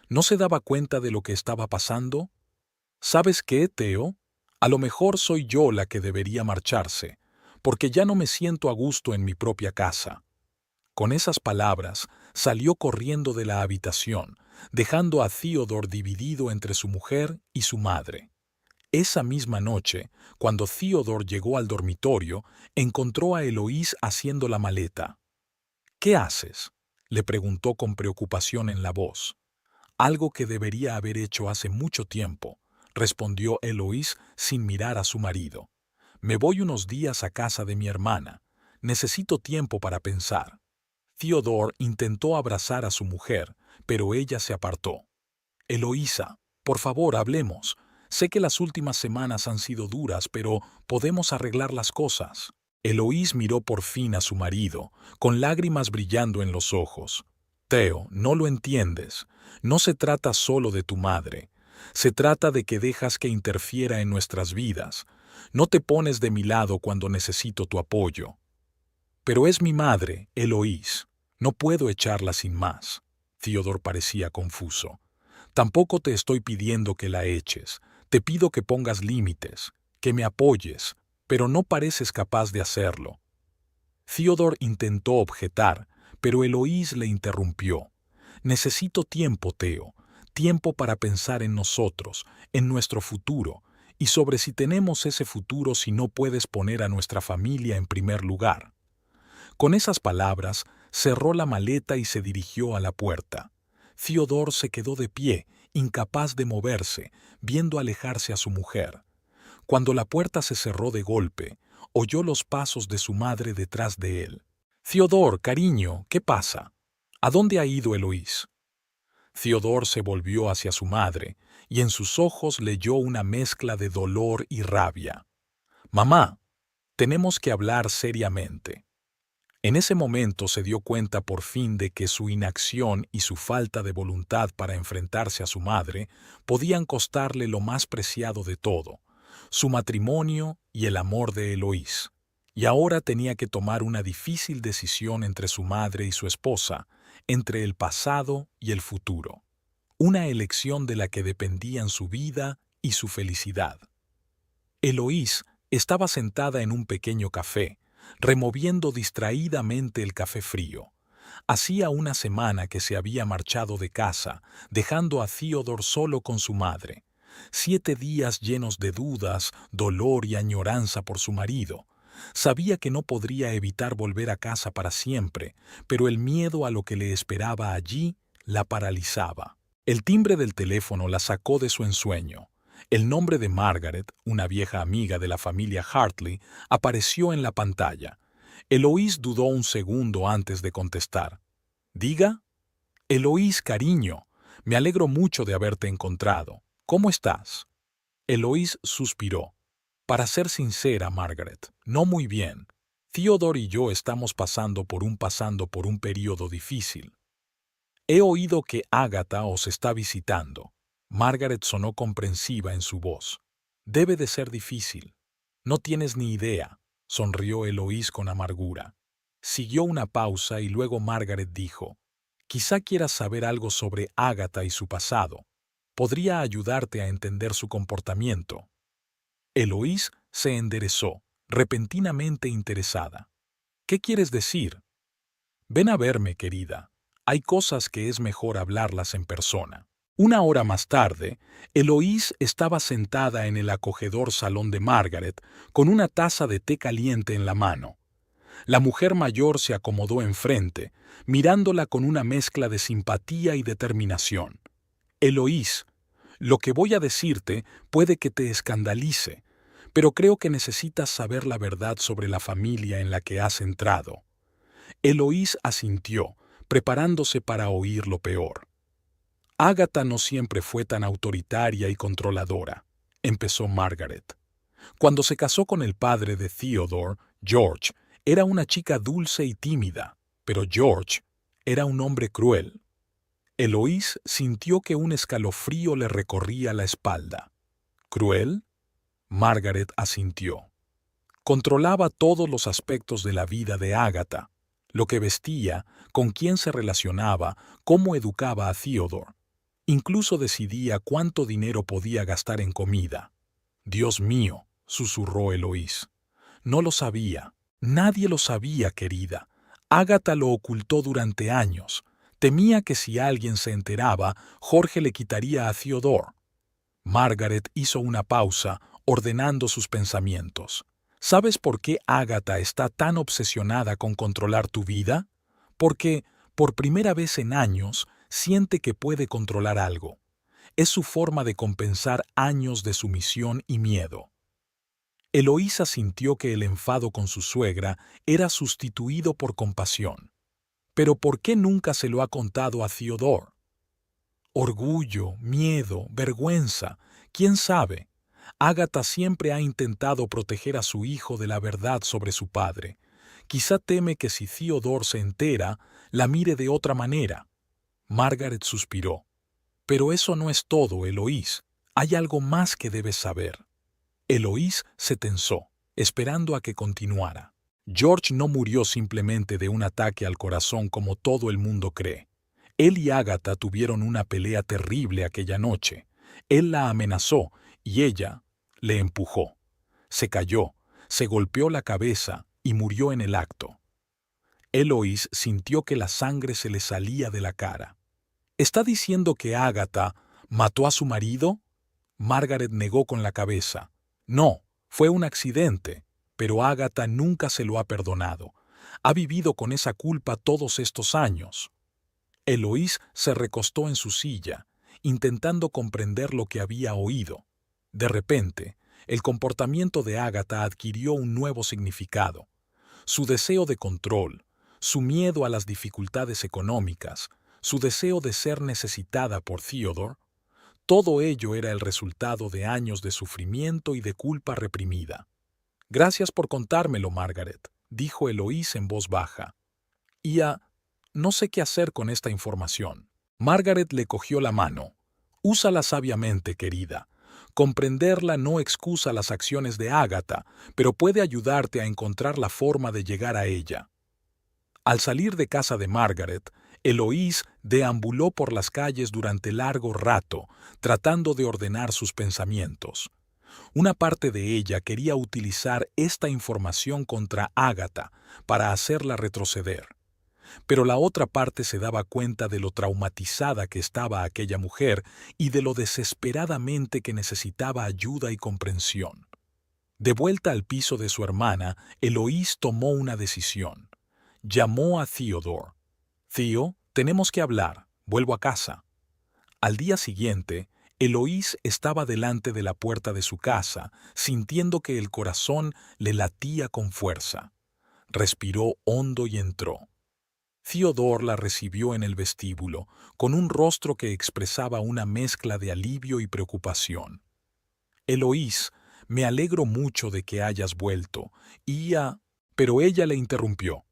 ¿No se daba cuenta de lo que estaba pasando? ¿Sabes qué, Theo? A lo mejor soy yo la que debería marcharse, porque ya no me siento a gusto en mi propia casa. Con esas palabras, salió corriendo de la habitación, dejando a Theodore dividido entre su mujer y su madre. Esa misma noche, cuando Theodore llegó al dormitorio, encontró a Eloís haciendo la maleta. «¿Qué haces?», le preguntó con preocupación en la voz. «Algo que debería haber hecho hace mucho tiempo», respondió Eloís sin mirar a su marido. «Me voy unos días a casa de mi hermana. Necesito tiempo para pensar». Theodore intentó abrazar a su mujer, pero ella se apartó. «Eloísa, por favor, hablemos. Sé que las últimas semanas han sido duras, pero podemos arreglar las cosas». Eloís miró por fin a su marido, con lágrimas brillando en los ojos. «Theo, no lo entiendes. No se trata solo de tu madre. Se trata de que dejas que interfiera en nuestras vidas. No te pones de mi lado cuando necesito tu apoyo». Pero es mi madre, Eloís. No puedo echarla sin más. Theodore parecía confuso. Tampoco te estoy pidiendo que la eches. Te pido que pongas límites, que me apoyes, pero no pareces capaz de hacerlo. Theodore intentó objetar, pero Eloís le interrumpió. Necesito tiempo, Theo, tiempo para pensar en nosotros, en nuestro futuro, y sobre si tenemos ese futuro si no puedes poner a nuestra familia en primer lugar. Con esas palabras, cerró la maleta y se dirigió a la puerta. Theodore se quedó de pie, incapaz de moverse, viendo alejarse a su mujer. Cuando la puerta se cerró de golpe, oyó los pasos de su madre detrás de él. «Theodore, cariño, ¿qué pasa? ¿A dónde ha ido Eloís?» Theodore se volvió hacia su madre, y en sus ojos leyó una mezcla de dolor y rabia. «Mamá, tenemos que hablar seriamente». En ese momento se dio cuenta por fin de que su inacción y su falta de voluntad para enfrentarse a su madre podían costarle lo más preciado de todo, su matrimonio y el amor de Eloís. Y ahora tenía que tomar una difícil decisión entre su madre y su esposa, entre el pasado y el futuro. Una elección de la que dependían su vida y su felicidad. Eloís estaba sentada en un pequeño café, removiendo distraídamente el café frío. Hacía una semana que se había marchado de casa, dejando a Theodore solo con su madre. 7 días llenos de dudas, dolor y añoranza por su marido. Sabía que no podría evitar volver a casa para siempre, pero el miedo a lo que le esperaba allí la paralizaba. El timbre del teléfono la sacó de su ensueño. El nombre de Margaret, una vieja amiga de la familia Hartley, apareció en la pantalla. Eloís dudó un segundo antes de contestar. «¿Diga?» «Eloís, cariño, me alegro mucho de haberte encontrado. ¿Cómo estás?» Eloís suspiró. «Para ser sincera, Margaret, no muy bien. Theodore y yo estamos pasando por un período difícil. He oído que Agatha os está visitando». Margaret sonó comprensiva en su voz. «Debe de ser difícil. No tienes ni idea», sonrió Eloís con amargura. Siguió una pausa y luego Margaret dijo, «Quizá quieras saber algo sobre Agatha y su pasado. Podría ayudarte a entender su comportamiento». Eloís se enderezó, repentinamente interesada. «¿Qué quieres decir?» «Ven a verme, querida. Hay cosas que es mejor hablarlas en persona». Una hora más tarde, Eloís estaba sentada en el acogedor salón de Margaret con una taza de té caliente en la mano. La mujer mayor se acomodó enfrente, mirándola con una mezcla de simpatía y determinación. «Eloís, lo que voy a decirte puede que te escandalice, pero creo que necesitas saber la verdad sobre la familia en la que has entrado». Eloís asintió, preparándose para oír lo peor. «Agatha no siempre fue tan autoritaria y controladora», empezó Margaret. «Cuando se casó con el padre de Theodore, George, era una chica dulce y tímida, pero George era un hombre cruel». Eloís sintió que un escalofrío le recorría la espalda. «¿Cruel?» Margaret asintió. Controlaba todos los aspectos de la vida de Agatha, lo que vestía, con quién se relacionaba, cómo educaba a Theodore. Incluso decidía cuánto dinero podía gastar en comida. «Dios mío», susurró Eloís. «No lo sabía. Nadie lo sabía, querida. Agatha lo ocultó durante años. Temía que si alguien se enteraba, Jorge le quitaría a Theodore». Margaret hizo una pausa, ordenando sus pensamientos. «¿Sabes por qué Agatha está tan obsesionada con controlar tu vida? Porque, por primera vez en años, siente que puede controlar algo. Es su forma de compensar años de sumisión y miedo». Eloísa sintió que el enfado con su suegra era sustituido por compasión. ¿Pero por qué nunca se lo ha contado a Theodore? Orgullo, miedo, vergüenza, quién sabe. Agatha siempre ha intentado proteger a su hijo de la verdad sobre su padre. Quizá teme que si Theodore se entera, la mire de otra manera. Margaret suspiró. «Pero eso no es todo, Eloís. Hay algo más que debes saber». Eloís se tensó, esperando a que continuara. George no murió simplemente de un ataque al corazón como todo el mundo cree. Él y Agatha tuvieron una pelea terrible aquella noche. Él la amenazó y ella le empujó. Se cayó, se golpeó la cabeza y murió en el acto. Eloise sintió que la sangre se le salía de la cara. ¿Está diciendo que Agatha mató a su marido? Margaret negó con la cabeza. No, fue un accidente, pero Agatha nunca se lo ha perdonado. Ha vivido con esa culpa todos estos años. Eloise se recostó en su silla, intentando comprender lo que había oído. De repente, el comportamiento de Agatha adquirió un nuevo significado. Su deseo de control, su miedo a las dificultades económicas, su deseo de ser necesitada por Theodore, todo ello era el resultado de años de sufrimiento y de culpa reprimida. «Gracias por contármelo, Margaret», dijo Eloise en voz baja. No sé qué hacer con esta información». Margaret le cogió la mano. «Úsala sabiamente, querida. Comprenderla no excusa las acciones de Agatha, pero puede ayudarte a encontrar la forma de llegar a ella». Al salir de casa de Margaret, Eloise deambuló por las calles durante largo rato, tratando de ordenar sus pensamientos. Una parte de ella quería utilizar esta información contra Agatha para hacerla retroceder. Pero la otra parte se daba cuenta de lo traumatizada que estaba aquella mujer y de lo desesperadamente que necesitaba ayuda y comprensión. De vuelta al piso de su hermana, Eloise tomó una decisión. Llamó a Theodore. «Theo, tenemos que hablar. Vuelvo a casa». Al día siguiente, Eloise estaba delante de la puerta de su casa, sintiendo que el corazón le latía con fuerza. Respiró hondo y entró. Theodore la recibió en el vestíbulo, con un rostro que expresaba una mezcla de alivio y preocupación. «Eloise, me alegro mucho de que hayas vuelto, Pero ella le interrumpió.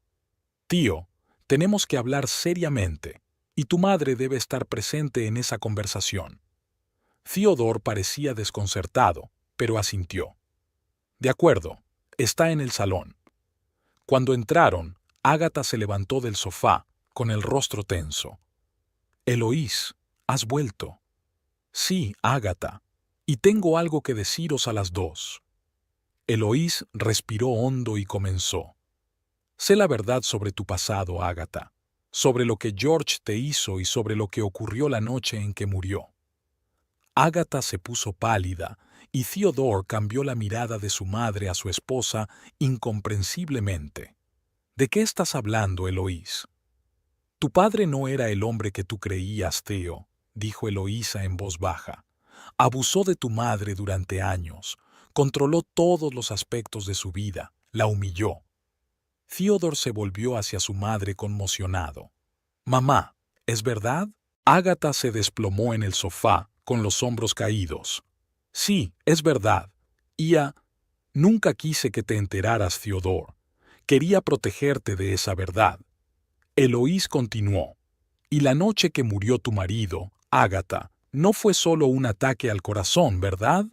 «Tío, tenemos que hablar seriamente, y tu madre debe estar presente en esa conversación». Theodore parecía desconcertado, pero asintió. «De acuerdo, está en el salón». Cuando entraron, Agatha se levantó del sofá, con el rostro tenso. «Eloise, ¿has vuelto?» «Sí, Agatha, y tengo algo que deciros a las dos». Eloise respiró hondo y comenzó. «Sé la verdad sobre tu pasado, Agatha, sobre lo que George te hizo y sobre lo que ocurrió la noche en que murió». Agatha se puso pálida, y Theodore cambió la mirada de su madre a su esposa incomprensiblemente. «¿De qué estás hablando, Eloise?» «Tu padre no era el hombre que tú creías, Theo», dijo Eloísa en voz baja. «Abusó de tu madre durante años, controló todos los aspectos de su vida, la humilló». Theodore se volvió hacia su madre conmocionado. «Mamá, ¿es verdad?» Agatha se desplomó en el sofá, con los hombros caídos. «Sí, es verdad. Nunca quise que te enteraras, Theodore. Quería protegerte de esa verdad». Eloise continuó. «Y la noche que murió tu marido, Agatha, no fue solo un ataque al corazón, ¿verdad?»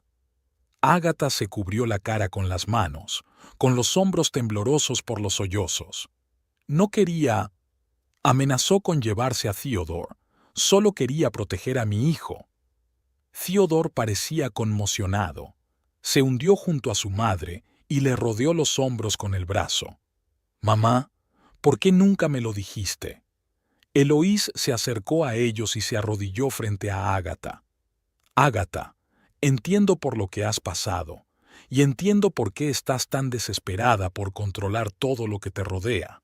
Agatha se cubrió la cara con las manos, con los hombros temblorosos por los sollozos. «No quería...» Amenazó con llevarse a Theodore. «Solo quería proteger a mi hijo». Theodore parecía conmocionado. Se hundió junto a su madre y le rodeó los hombros con el brazo. «Mamá, ¿por qué nunca me lo dijiste?» Eloise se acercó a ellos y se arrodilló frente a Agatha. «Agatha, entiendo por lo que has pasado, y entiendo por qué estás tan desesperada por controlar todo lo que te rodea.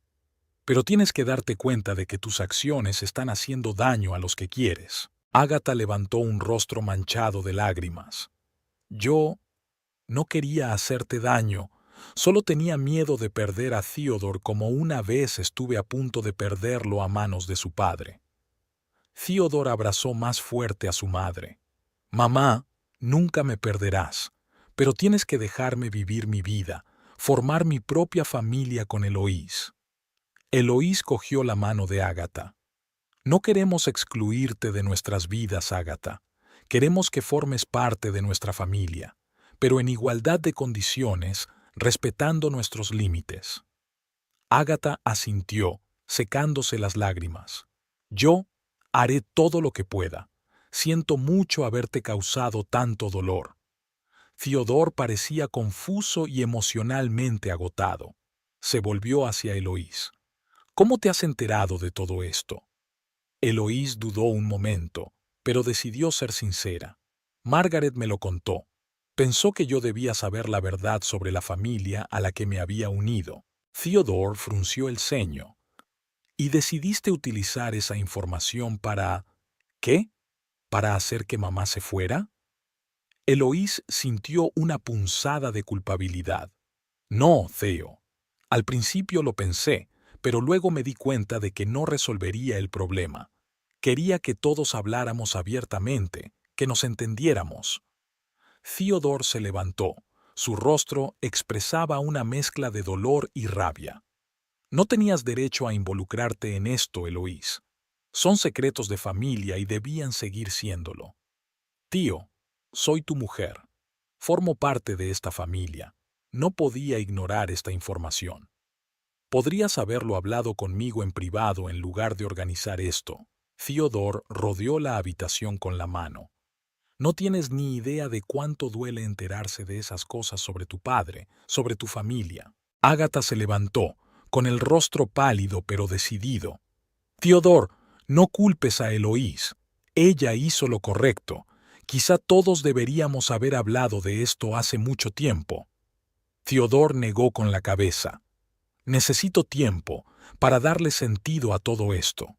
Pero tienes que darte cuenta de que tus acciones están haciendo daño a los que quieres». Agatha levantó un rostro manchado de lágrimas. «Yo no quería hacerte daño, solo tenía miedo de perder a Theodore como una vez estuve a punto de perderlo a manos de su padre». Theodore abrazó más fuerte a su madre. «Mamá, nunca me perderás, pero tienes que dejarme vivir mi vida, formar mi propia familia con Eloise». Eloise cogió la mano de Agatha. «No queremos excluirte de nuestras vidas, Agatha. Queremos que formes parte de nuestra familia, pero en igualdad de condiciones, respetando nuestros límites». Ágata asintió, secándose las lágrimas. Yo haré todo lo que pueda. Siento mucho haberte causado tanto dolor. Theodore parecía confuso y emocionalmente agotado. Se volvió hacia Eloís. ¿Cómo te has enterado de todo esto? Eloís dudó un momento, pero decidió ser sincera. Margaret me lo contó. Pensó que yo debía saber la verdad sobre la familia a la que me había unido. Theodore frunció el ceño. ¿Y decidiste utilizar esa información para... ¿Qué? ¿Para hacer que mamá se fuera? Eloís sintió una punzada de culpabilidad. No, Theo. Al principio lo pensé, pero luego me di cuenta de que no resolvería el problema. Quería que todos habláramos abiertamente, que nos entendiéramos. Theodore se levantó. Su rostro expresaba una mezcla de dolor y rabia. No tenías derecho a involucrarte en esto, Eloís. Son secretos de familia y debían seguir siéndolo. Tío, soy tu mujer. Formo parte de esta familia. No podía ignorar esta información. Podrías haberlo hablado conmigo en privado en lugar de organizar esto. Theodore rodeó la habitación con la mano. No tienes ni idea de cuánto duele enterarse de esas cosas sobre tu padre, sobre tu familia. Ágata se levantó, con el rostro pálido pero decidido. Theodore, no culpes a Eloís. Ella hizo lo correcto. Quizá todos deberíamos haber hablado de esto hace mucho tiempo. Theodore negó con la cabeza. Necesito tiempo para darle sentido a todo esto.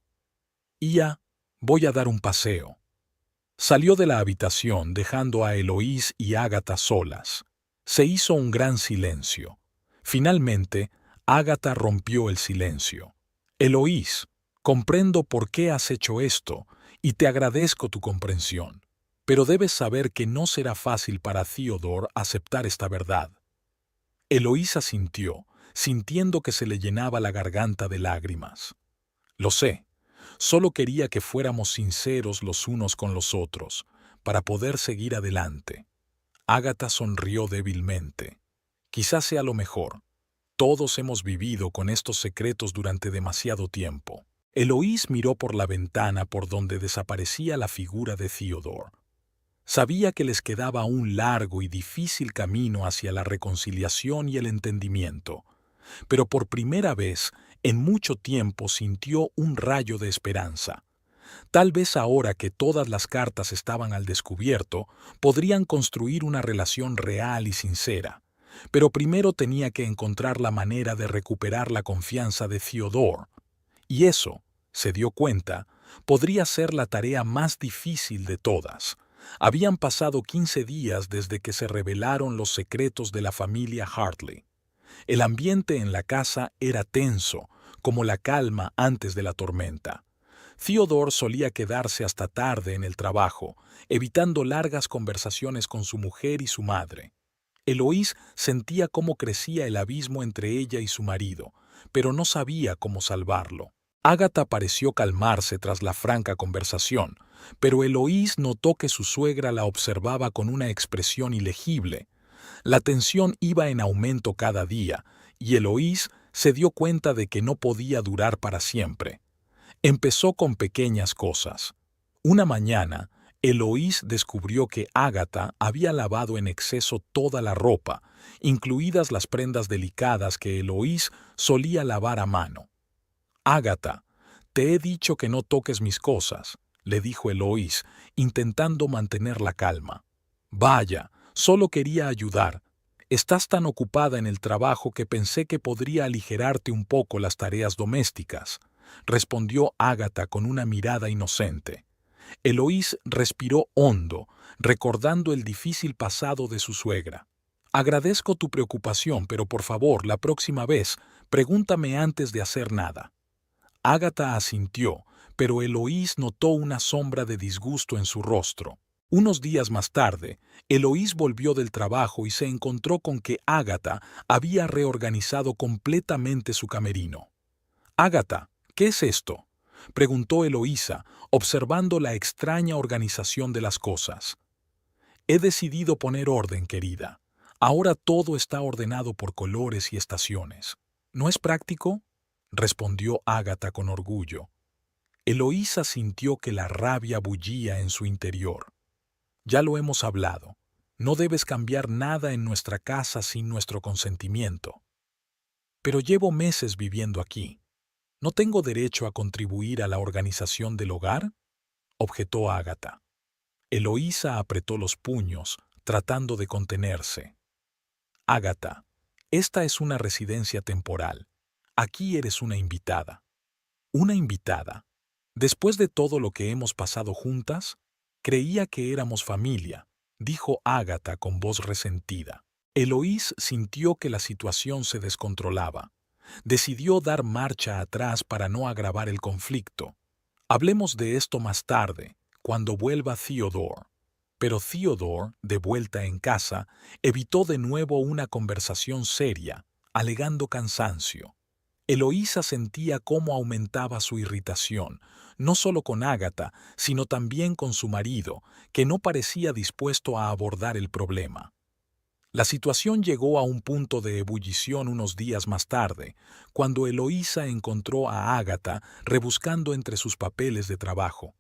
Ia, voy a dar un paseo. Salió de la habitación dejando a Eloís y Ágata solas. Se hizo un gran silencio. Finalmente, Ágata rompió el silencio. Eloís, comprendo por qué has hecho esto y te agradezco tu comprensión. Pero debes saber que no será fácil para Theodore aceptar esta verdad. Eloís asintió, sintiendo que se le llenaba la garganta de lágrimas. Lo sé, solo quería que fuéramos sinceros los unos con los otros, para poder seguir adelante. Ágata sonrió débilmente. Quizás sea lo mejor. Todos hemos vivido con estos secretos durante demasiado tiempo. Eloís miró por la ventana por donde desaparecía la figura de Theodore. Sabía que les quedaba un largo y difícil camino hacia la reconciliación y el entendimiento, pero por primera vez en mucho tiempo sintió un rayo de esperanza. Tal vez ahora que todas las cartas estaban al descubierto, podrían construir una relación real y sincera. Pero primero tenía que encontrar la manera de recuperar la confianza de Theodore. Y eso, se dio cuenta, podría ser la tarea más difícil de todas. Habían pasado 15 días desde que se revelaron los secretos de la familia Hartley. El ambiente en la casa era tenso, como la calma antes de la tormenta. Theodore solía quedarse hasta tarde en el trabajo, evitando largas conversaciones con su mujer y su madre. Eloís sentía cómo crecía el abismo entre ella y su marido, pero no sabía cómo salvarlo. Ágata pareció calmarse tras la franca conversación, pero Eloís notó que su suegra la observaba con una expresión ilegible. La tensión iba en aumento cada día, y Eloís se dio cuenta de que no podía durar para siempre. Empezó con pequeñas cosas. Una mañana, Eloís descubrió que Ágata había lavado en exceso toda la ropa, incluidas las prendas delicadas que Eloís solía lavar a mano. «Ágata, te he dicho que no toques mis cosas», le dijo Eloís, intentando mantener la calma. «Vaya, solo quería ayudar. Estás tan ocupada en el trabajo que pensé que podría aligerarte un poco las tareas domésticas», respondió Ágata con una mirada inocente. Eloís respiró hondo, recordando el difícil pasado de su suegra. «Agradezco tu preocupación, pero por favor, la próxima vez, pregúntame antes de hacer nada». Ágata asintió, pero Eloís notó una sombra de disgusto en su rostro. Unos días más tarde, Eloís volvió del trabajo y se encontró con que Ágata había reorganizado completamente su camerino. «Ágata, ¿qué es esto?», preguntó Eloísa, observando la extraña organización de las cosas. «He decidido poner orden, querida. Ahora todo está ordenado por colores y estaciones». ¿No es práctico?, respondió Ágata con orgullo. Eloísa sintió que la rabia bullía en su interior. Ya lo hemos hablado. No debes cambiar nada en nuestra casa sin nuestro consentimiento. Pero llevo meses viviendo aquí. ¿No tengo derecho a contribuir a la organización del hogar?, objetó Ágata. Eloísa apretó los puños, tratando de contenerse. Ágata, esta es una residencia temporal. Aquí eres una invitada. ¿Una invitada? Después de todo lo que hemos pasado juntas, creía que éramos familia, dijo Ágata con voz resentida. Eloís sintió que la situación se descontrolaba. Decidió dar marcha atrás para no agravar el conflicto. Hablemos de esto más tarde, cuando vuelva Theodore. Pero Theodore, de vuelta en casa, evitó de nuevo una conversación seria, alegando cansancio. Eloísa sentía cómo aumentaba su irritación, no solo con Ágata, sino también con su marido, que no parecía dispuesto a abordar el problema. La situación llegó a un punto de ebullición unos días más tarde, cuando Eloísa encontró a Ágata rebuscando entre sus papeles de trabajo.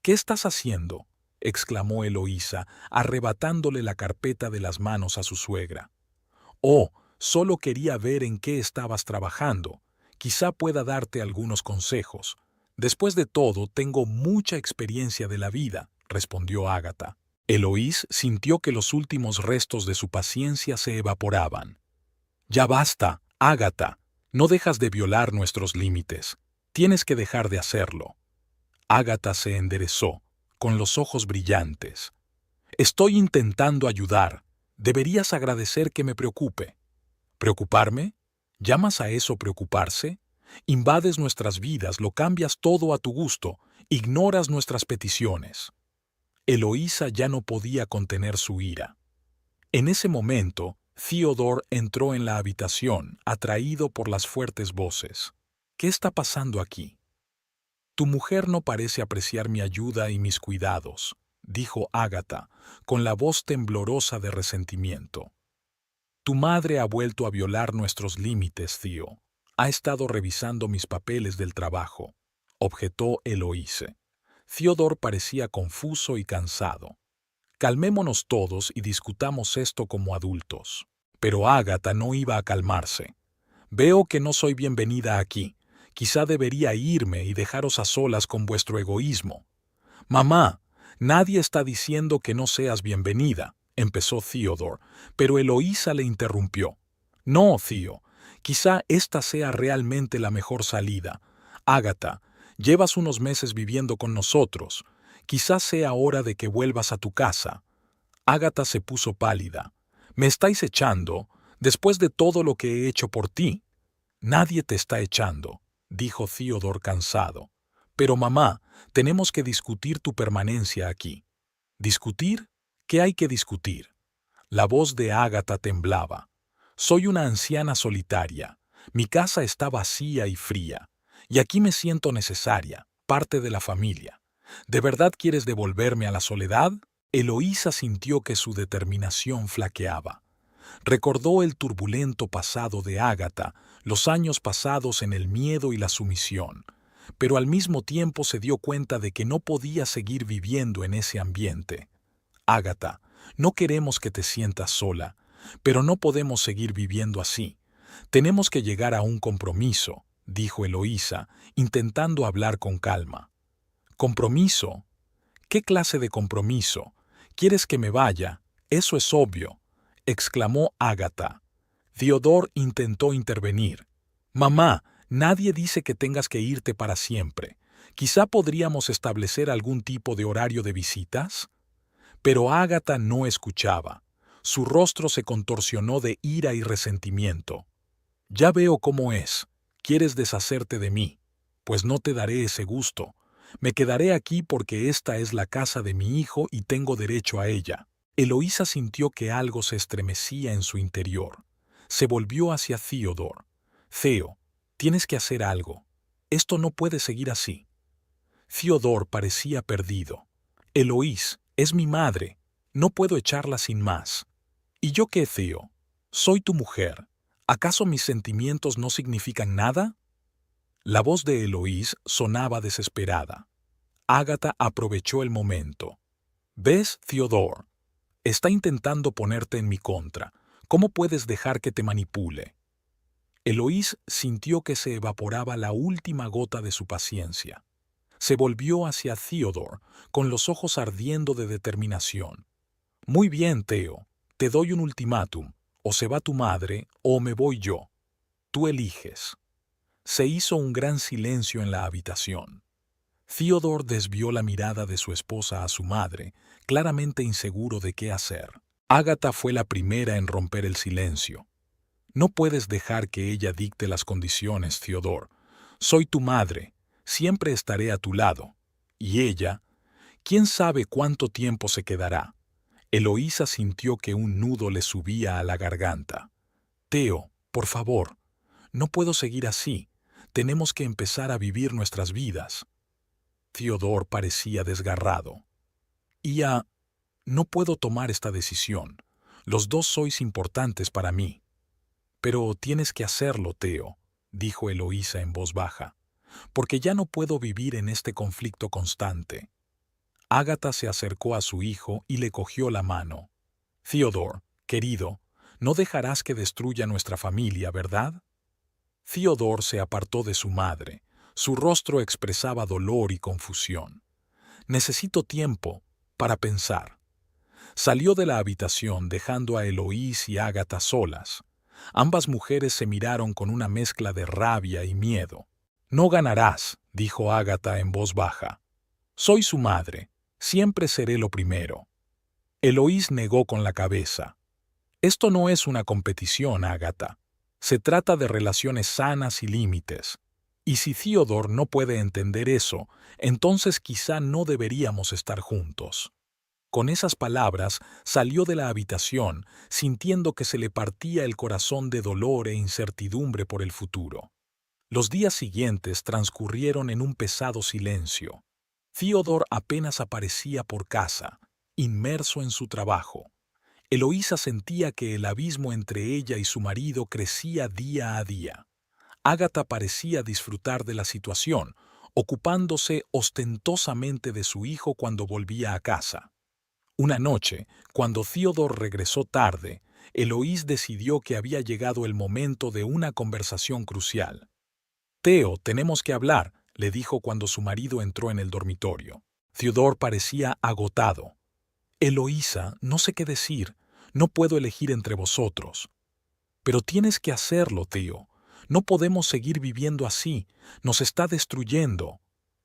«¿Qué estás haciendo?», exclamó Eloísa, arrebatándole la carpeta de las manos a su suegra. «Oh, solo quería ver en qué estabas trabajando. Quizá pueda darte algunos consejos. Después de todo, tengo mucha experiencia de la vida», respondió Ágata. Eloís sintió que los últimos restos de su paciencia se evaporaban. «Ya basta, Ágata. No dejas de violar nuestros límites. Tienes que dejar de hacerlo». Ágata se enderezó, con los ojos brillantes. «Estoy intentando ayudar. Deberías agradecer que me preocupe». ¿Preocuparme? ¿Llamas a eso preocuparse? Invades nuestras vidas, lo cambias todo a tu gusto, ignoras nuestras peticiones. Eloísa ya no podía contener su ira. En ese momento, Theodore entró en la habitación, atraído por las fuertes voces. «¿Qué está pasando aquí?». «Tu mujer no parece apreciar mi ayuda y mis cuidados», dijo Ágata, con la voz temblorosa de resentimiento. «Tu madre ha vuelto a violar nuestros límites, Theo. Ha estado revisando mis papeles del trabajo», objetó Eloíse. Theodore parecía confuso y cansado. «Calmémonos todos y discutamos esto como adultos». Pero Ágata no iba a calmarse. «Veo que no soy bienvenida aquí. Quizá debería irme y dejaros a solas con vuestro egoísmo». «Mamá, nadie está diciendo que no seas bienvenida», empezó Theodore, pero Eloísa le interrumpió. «No, Theo, quizá esta sea realmente la mejor salida. Ágata, llevas unos meses viviendo con nosotros. Quizás sea hora de que vuelvas a tu casa». Ágata se puso pálida. «¿Me estáis echando, después de todo lo que he hecho por ti?» «Nadie te está echando», dijo Theodore cansado. «Pero mamá, tenemos que discutir tu permanencia aquí». «¿Discutir? ¿Qué hay que discutir?». La voz de Ágata temblaba. «Soy una anciana solitaria. Mi casa está vacía y fría. Y aquí me siento necesaria, parte de la familia. ¿De verdad quieres devolverme a la soledad?». Eloísa sintió que su determinación flaqueaba. Recordó el turbulento pasado de Ágata, los años pasados en el miedo y la sumisión, pero al mismo tiempo se dio cuenta de que no podía seguir viviendo en ese ambiente. «Ágata, no queremos que te sientas sola, pero no podemos seguir viviendo así. Tenemos que llegar a un compromiso», dijo Eloísa, intentando hablar con calma. «¿Compromiso? ¿Qué clase de compromiso? ¿Quieres que me vaya? Eso es obvio», exclamó Ágata. Theodore intentó intervenir. «Mamá, nadie dice que tengas que irte para siempre. Quizá podríamos establecer algún tipo de horario de visitas». Pero Ágata no escuchaba. Su rostro se contorsionó de ira y resentimiento. «Ya veo cómo es. Quieres deshacerte de mí. Pues no te daré ese gusto. Me quedaré aquí porque esta es la casa de mi hijo y tengo derecho a ella». Eloísa sintió que algo se estremecía en su interior. Se volvió hacia Theodore. «Theo, tienes que hacer algo. Esto no puede seguir así». Theodore parecía perdido. «Eloís, es mi madre. No puedo echarla sin más». «¿Y yo qué, Theo? Soy tu mujer. ¿Acaso mis sentimientos no significan nada? La voz de Eloís sonaba desesperada. Ágata aprovechó el momento. ¿Ves, Theodore? Está intentando ponerte en mi contra. ¿Cómo puedes dejar que te manipule? Eloís sintió que se evaporaba la última gota de su paciencia. Se volvió hacia Theodore, con los ojos ardiendo de determinación. Muy bien, Theo. Te doy un ultimátum. O se va tu madre, o me voy yo. Tú eliges. Se hizo un gran silencio en la habitación. Theodore desvió la mirada de su esposa a su madre, claramente inseguro de qué hacer. Ágata fue la primera en romper el silencio. No puedes dejar que ella dicte las condiciones, Theodore. Soy tu madre, siempre estaré a tu lado. Y ella, quién sabe cuánto tiempo se quedará. Eloísa sintió que un nudo le subía a la garganta. Theo, por favor, no puedo seguir así. Tenemos que empezar a vivir nuestras vidas. Theodore parecía desgarrado. No puedo tomar esta decisión. Los dos sois importantes para mí. Pero tienes que hacerlo, Theo, dijo Eloísa en voz baja, porque ya no puedo vivir en este conflicto constante. Ágata se acercó a su hijo y le cogió la mano. Theodore, querido, no dejarás que destruya nuestra familia, ¿verdad? Theodore se apartó de su madre. Su rostro expresaba dolor y confusión. Necesito tiempo para pensar. Salió de la habitación dejando a Eloís y Ágata solas. Ambas mujeres se miraron con una mezcla de rabia y miedo. No ganarás, dijo Ágata en voz baja. Soy su madre. Siempre seré lo primero. Eloís negó con la cabeza. Esto no es una competición, Ágata. Se trata de relaciones sanas y límites. Y si Theodore no puede entender eso, entonces quizá no deberíamos estar juntos. Con esas palabras salió de la habitación, sintiendo que se le partía el corazón de dolor e incertidumbre por el futuro. Los días siguientes transcurrieron en un pesado silencio. Theodore apenas aparecía por casa, inmerso en su trabajo. Eloísa sentía que el abismo entre ella y su marido crecía día a día. Ágata parecía disfrutar de la situación, ocupándose ostentosamente de su hijo cuando volvía a casa. Una noche, cuando Theodore regresó tarde, Eloís decidió que había llegado el momento de una conversación crucial. «Theo, tenemos que hablar», le dijo cuando su marido entró en el dormitorio. Theodore parecía agotado. «Eloísa, no sé qué decir. No puedo elegir entre vosotros». «Pero tienes que hacerlo, Theo. No podemos seguir viviendo así. Nos está destruyendo».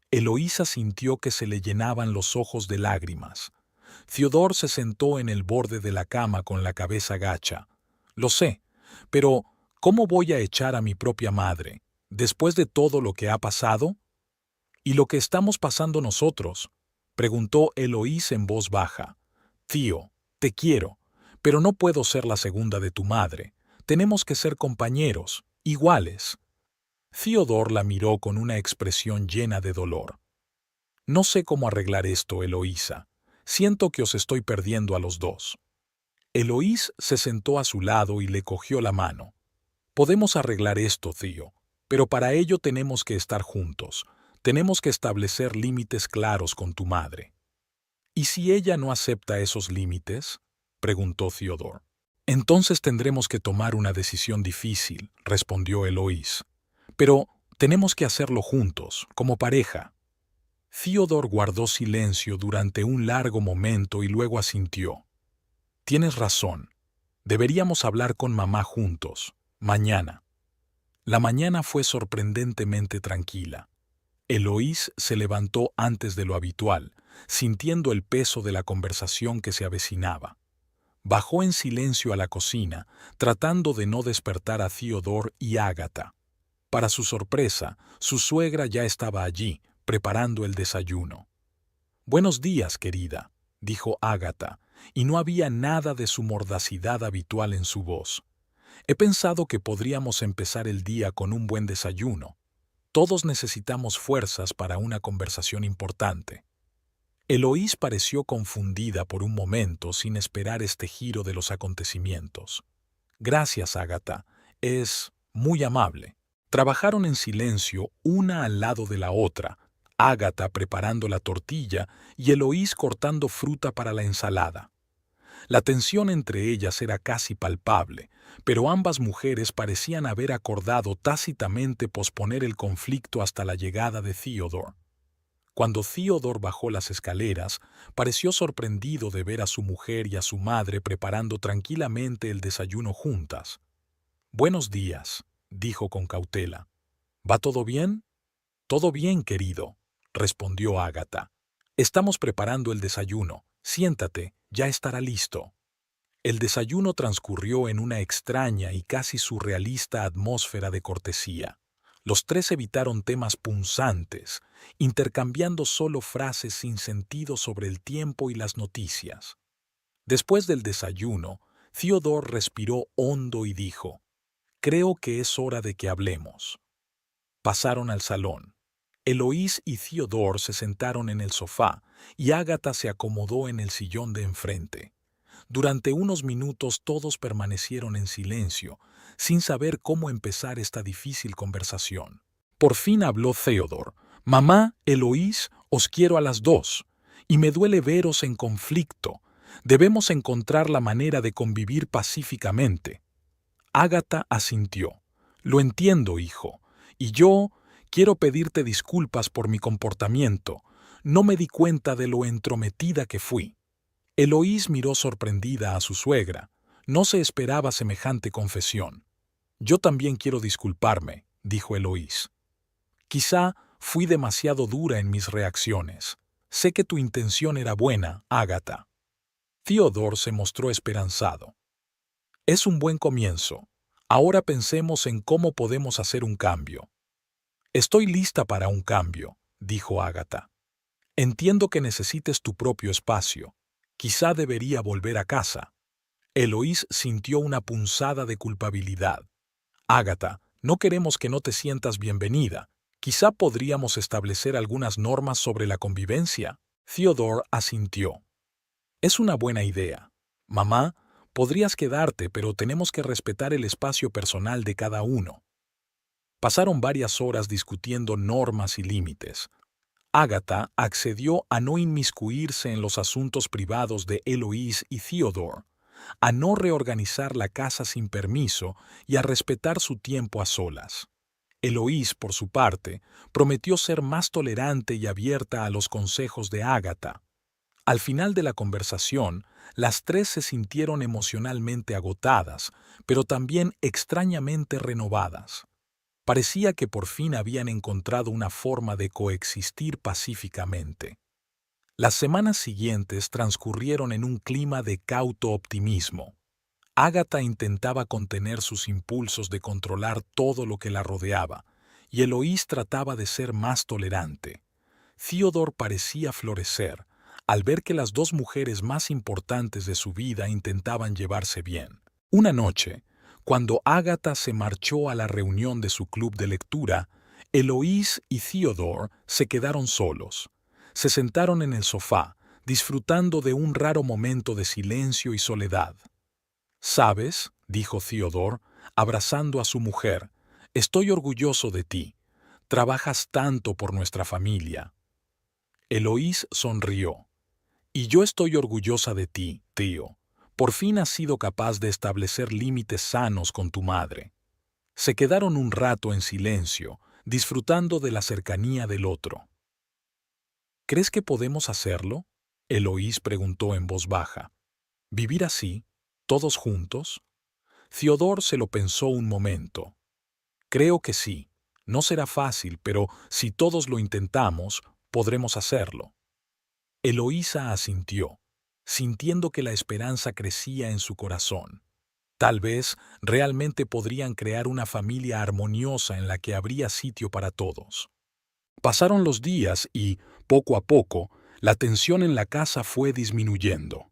Eloísa sintió que se le llenaban los ojos de lágrimas. Theodore se sentó en el borde de la cama con la cabeza gacha. «Lo sé, pero ¿cómo voy a echar a mi propia madre, después de todo lo que ha pasado?» «¿Y lo que estamos pasando nosotros?», preguntó Eloís en voz baja. «Tío, te quiero, pero no puedo ser la segunda de tu madre. Tenemos que ser compañeros, iguales». Theodore la miró con una expresión llena de dolor. «No sé cómo arreglar esto, Eloísa. Siento que os estoy perdiendo a los dos». Eloís se sentó a su lado y le cogió la mano. «Podemos arreglar esto, tío, pero para ello tenemos que estar juntos. Tenemos que establecer límites claros con tu madre». «¿Y si ella no acepta esos límites?», preguntó Theodore. «Entonces tendremos que tomar una decisión difícil», respondió Eloís. «Pero tenemos que hacerlo juntos, como pareja». Theodore guardó silencio durante un largo momento y luego asintió. «Tienes razón. Deberíamos hablar con mamá juntos, mañana». La mañana fue sorprendentemente tranquila. Eloís se levantó antes de lo habitual, sintiendo el peso de la conversación que se avecinaba. Bajó en silencio a la cocina, tratando de no despertar a Theodore y Ágata. Para su sorpresa, su suegra ya estaba allí, preparando el desayuno. «Buenos días, querida», dijo Ágata, y no había nada de su mordacidad habitual en su voz. «He pensado que podríamos empezar el día con un buen desayuno. Todos necesitamos fuerzas para una conversación importante». Eloís pareció confundida por un momento sin esperar este giro de los acontecimientos. «Gracias, Ágata. Es muy amable. Trabajaron en silencio, una al lado de la otra, Ágata preparando la tortilla y Eloís cortando fruta para la ensalada. La tensión entre ellas era casi palpable, pero ambas mujeres parecían haber acordado tácitamente posponer el conflicto hasta la llegada de Theodore. Cuando Theodore bajó las escaleras, pareció sorprendido de ver a su mujer y a su madre preparando tranquilamente el desayuno juntas. «Buenos días», dijo con cautela. «¿Va todo bien?» «Todo bien, querido», respondió Ágata. «Estamos preparando el desayuno. Siéntate, ya estará listo». El desayuno transcurrió en una extraña y casi surrealista atmósfera de cortesía. Los tres evitaron temas punzantes, intercambiando solo frases sin sentido sobre el tiempo y las noticias. Después del desayuno, Theodore respiró hondo y dijo: «Creo que es hora de que hablemos». Pasaron al salón. Eloís y Theodore se sentaron en el sofá y Ágata se acomodó en el sillón de enfrente. Durante unos minutos todos permanecieron en silencio, sin saber cómo empezar esta difícil conversación. Por fin habló Theodore. «Mamá, Eloís, os quiero a las dos, y me duele veros en conflicto. Debemos encontrar la manera de convivir pacíficamente». Ágata asintió. «Lo entiendo, hijo, y yo quiero pedirte disculpas por mi comportamiento. No me di cuenta de lo entrometida que fui». Eloís miró sorprendida a su suegra. No se esperaba semejante confesión. «Yo también quiero disculparme», dijo Eloís. «Quizá fui demasiado dura en mis reacciones. Sé que tu intención era buena, Ágata». Theodore se mostró esperanzado. «Es un buen comienzo. Ahora pensemos en cómo podemos hacer un cambio». «Estoy lista para un cambio», dijo Ágata. «Entiendo que necesites tu propio espacio. Quizá debería volver a casa». Eloís sintió una punzada de culpabilidad. «Ágata, no queremos que no te sientas bienvenida. Quizá podríamos establecer algunas normas sobre la convivencia». Theodore asintió. «Es una buena idea. Mamá, podrías quedarte, pero tenemos que respetar el espacio personal de cada uno». Pasaron varias horas discutiendo normas y límites. Ágata accedió a no inmiscuirse en los asuntos privados de Eloís y Theodore, a no reorganizar la casa sin permiso y a respetar su tiempo a solas. Eloís, por su parte, prometió ser más tolerante y abierta a los consejos de Ágata. Al final de la conversación, las tres se sintieron emocionalmente agotadas, pero también extrañamente renovadas. Parecía que por fin habían encontrado una forma de coexistir pacíficamente. Las semanas siguientes transcurrieron en un clima de cauto optimismo. Ágata intentaba contener sus impulsos de controlar todo lo que la rodeaba, y Eloís trataba de ser más tolerante. Theodore parecía florecer, al ver que las dos mujeres más importantes de su vida intentaban llevarse bien. Una noche, cuando Ágata se marchó a la reunión de su club de lectura, Eloís y Theodore se quedaron solos. Se sentaron en el sofá, disfrutando de un raro momento de silencio y soledad. «¿Sabes?», dijo Theodore, abrazando a su mujer, «estoy orgulloso de ti. Trabajas tanto por nuestra familia». Eloís sonrió. «Y yo estoy orgullosa de ti, tío. Por fin has sido capaz de establecer límites sanos con tu madre». Se quedaron un rato en silencio, disfrutando de la cercanía del otro. «¿Crees que podemos hacerlo?», Eloís preguntó en voz baja. «¿Vivir así, todos juntos?». Theodore se lo pensó un momento. «Creo que sí. No será fácil, pero si todos lo intentamos, podremos hacerlo». Eloísa asintió, sintiendo que la esperanza crecía en su corazón. Tal vez realmente podrían crear una familia armoniosa en la que habría sitio para todos. Pasaron los días y, poco a poco, la tensión en la casa fue disminuyendo.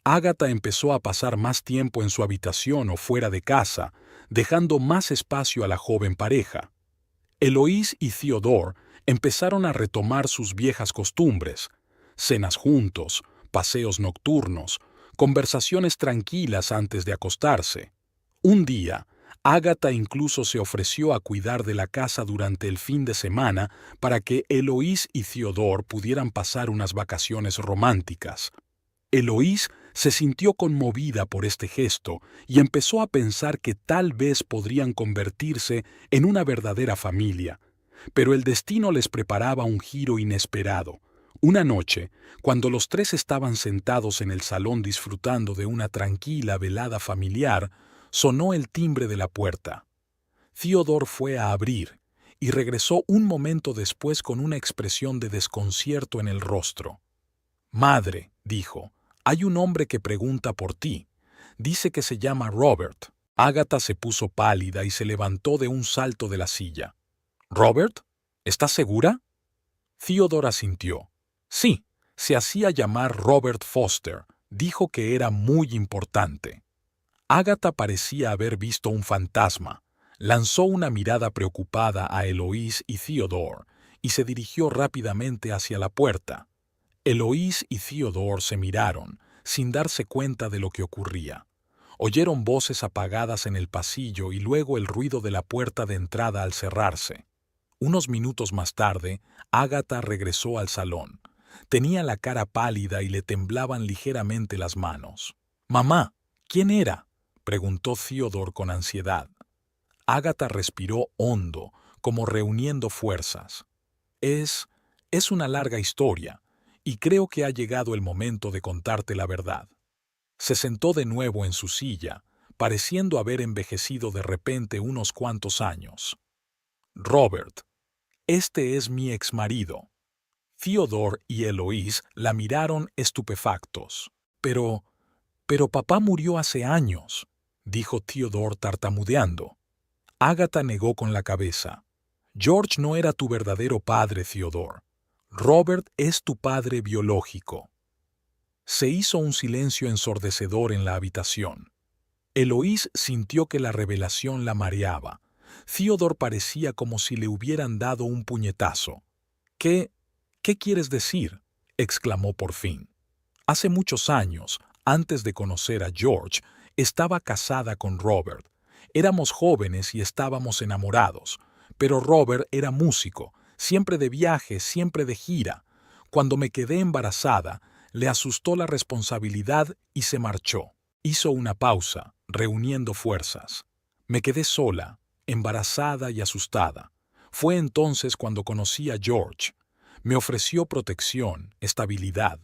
Ágata empezó a pasar más tiempo en su habitación o fuera de casa, dejando más espacio a la joven pareja. Eloís y Theodore empezaron a retomar sus viejas costumbres: cenas juntos, paseos nocturnos, conversaciones tranquilas antes de acostarse. Un día, Ágata incluso se ofreció a cuidar de la casa durante el fin de semana para que Eloís y Theodore pudieran pasar unas vacaciones románticas. Eloís se sintió conmovida por este gesto y empezó a pensar que tal vez podrían convertirse en una verdadera familia. Pero el destino les preparaba un giro inesperado. Una noche, cuando los tres estaban sentados en el salón disfrutando de una tranquila velada familiar, sonó el timbre de la puerta. Theodore fue a abrir y regresó un momento después con una expresión de desconcierto en el rostro. «Madre», dijo, «hay un hombre que pregunta por ti. Dice que se llama Robert». Ágata se puso pálida y se levantó de un salto de la silla. «¿Robert? ¿Estás segura?» Theodore asintió. «Sí, se hacía llamar Robert Foster. Dijo que era muy importante». Ágata parecía haber visto un fantasma. Lanzó una mirada preocupada a Eloís y Theodore y se dirigió rápidamente hacia la puerta. Eloís y Theodore se miraron, sin darse cuenta de lo que ocurría. Oyeron voces apagadas en el pasillo y luego el ruido de la puerta de entrada al cerrarse. Unos minutos más tarde, Ágata regresó al salón. Tenía la cara pálida y le temblaban ligeramente las manos. «Mamá, ¿quién era?», preguntó Theodore con ansiedad. Ágata respiró hondo, como reuniendo fuerzas. Es una larga historia, y creo que ha llegado el momento de contarte la verdad». Se sentó de nuevo en su silla, pareciendo haber envejecido de repente unos cuantos años. «Robert, este es mi exmarido». Theodore y Eloís la miraron estupefactos. Pero papá murió hace años», dijo Theodore tartamudeando. Ágata negó con la cabeza. «George no era tu verdadero padre, Theodore. Robert es tu padre biológico». Se hizo un silencio ensordecedor en la habitación. Eloís sintió que la revelación la mareaba. Theodore parecía como si le hubieran dado un puñetazo. «¿Qué quieres decir?», exclamó por fin. «Hace muchos años, antes de conocer a George, estaba casada con Robert. Éramos jóvenes y estábamos enamorados, pero Robert era músico, siempre de viaje, siempre de gira. Cuando me quedé embarazada, le asustó la responsabilidad y se marchó. Hizo una pausa, reuniendo fuerzas. Me quedé sola, embarazada y asustada. Fue entonces cuando conocí a George. Me ofreció protección, estabilidad.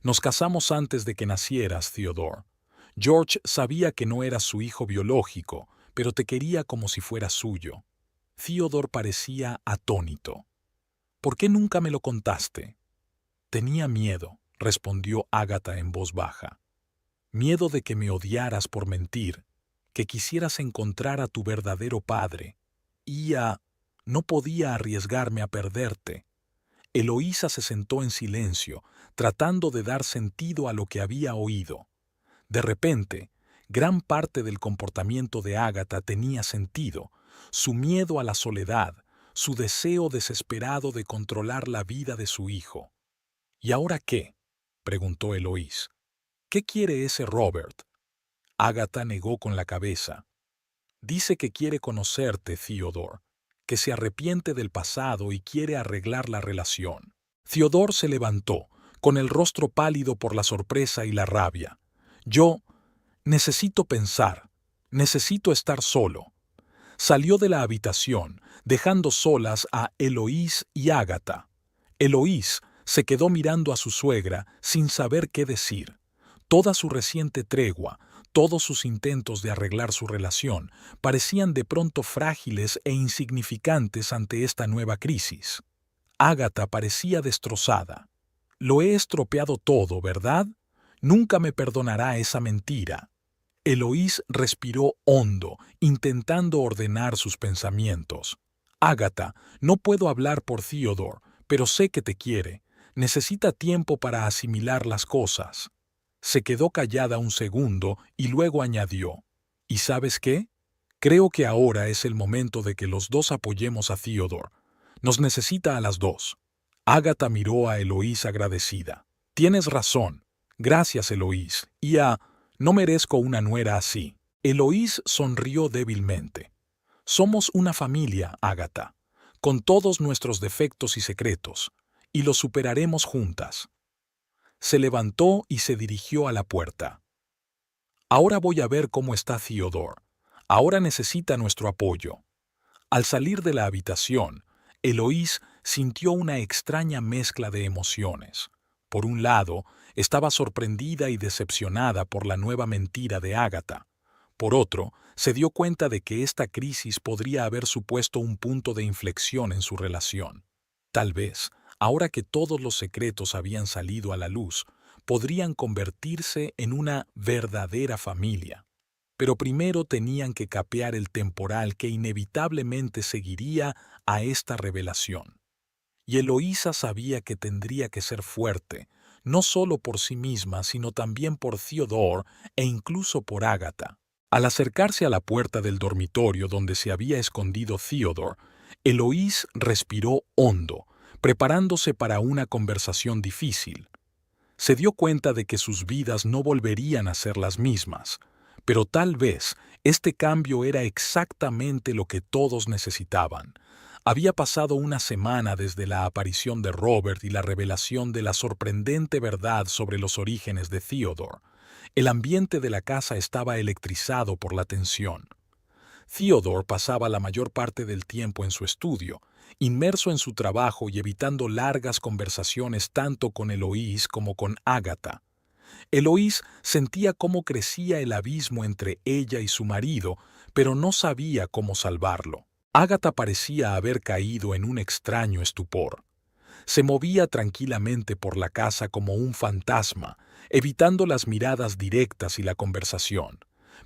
Nos casamos antes de que nacieras, Theodore. George sabía que no eras su hijo biológico, pero te quería como si fuera suyo». Theodore parecía atónito. «¿Por qué nunca me lo contaste?» «Tenía miedo», respondió Ágata en voz baja. «Miedo de que me odiaras por mentir, que quisieras encontrar a tu verdadero padre. No podía arriesgarme a perderte». Eloísa se sentó en silencio, tratando de dar sentido a lo que había oído. De repente, gran parte del comportamiento de Ágata tenía sentido: su miedo a la soledad, su deseo desesperado de controlar la vida de su hijo. «¿Y ahora qué?», preguntó Eloís. «¿Qué quiere ese Robert?». Ágata negó con la cabeza. «Dice que quiere conocerte, Theodore, que se arrepiente del pasado y quiere arreglar la relación». Theodore se levantó, con el rostro pálido por la sorpresa y la rabia. «Yo necesito pensar, necesito estar solo». Salió de la habitación, dejando solas a Eloís y Ágata. Eloís se quedó mirando a su suegra sin saber qué decir. Toda su reciente tregua, todos sus intentos de arreglar su relación, parecían de pronto frágiles e insignificantes ante esta nueva crisis. Ágata parecía destrozada. «Lo he estropeado todo, ¿verdad? Nunca me perdonará esa mentira». Eloís respiró hondo, intentando ordenar sus pensamientos. «Ágata, no puedo hablar por Theodore, pero sé que te quiere. Necesita tiempo para asimilar las cosas». Se quedó callada un segundo y luego añadió: «¿Y sabes qué? Creo que ahora es el momento de que los dos apoyemos a Theodore. Nos necesita a las dos». Ágata miró a Eloís agradecida. «Tienes razón. Gracias, Eloís. No merezco una nuera así». Eloís sonrió débilmente. Somos una familia, Ágata, con todos nuestros defectos y secretos, y los superaremos juntas. Se levantó y se dirigió a la puerta. Ahora voy a ver cómo está Theodore. Ahora necesita nuestro apoyo. Al salir de la habitación, Eloís sintió una extraña mezcla de emociones. Por un lado, estaba sorprendida y decepcionada por la nueva mentira de Ágata. Por otro, se dio cuenta de que esta crisis podría haber supuesto un punto de inflexión en su relación. Tal vez, ahora que todos los secretos habían salido a la luz, podrían convertirse en una verdadera familia. Pero primero tenían que capear el temporal que inevitablemente seguiría a esta revelación. Y Eloísa sabía que tendría que ser fuerte, no solo por sí misma, sino también por Theodore e incluso por Ágata. Al acercarse a la puerta del dormitorio donde se había escondido Theodore, Eloís respiró hondo, preparándose para una conversación difícil. Se dio cuenta de que sus vidas no volverían a ser las mismas, pero tal vez este cambio era exactamente lo que todos necesitaban. Había pasado una semana desde la aparición de Robert y la revelación de la sorprendente verdad sobre los orígenes de Theodore. El ambiente de la casa estaba electrizado por la tensión. Theodore pasaba la mayor parte del tiempo en su estudio, inmerso en su trabajo y evitando largas conversaciones tanto con Eloís como con Ágata. Eloís sentía cómo crecía el abismo entre ella y su marido, pero no sabía cómo salvarlo. Ágata parecía haber caído en un extraño estupor. Se movía tranquilamente por la casa como un fantasma, evitando las miradas directas y la conversación.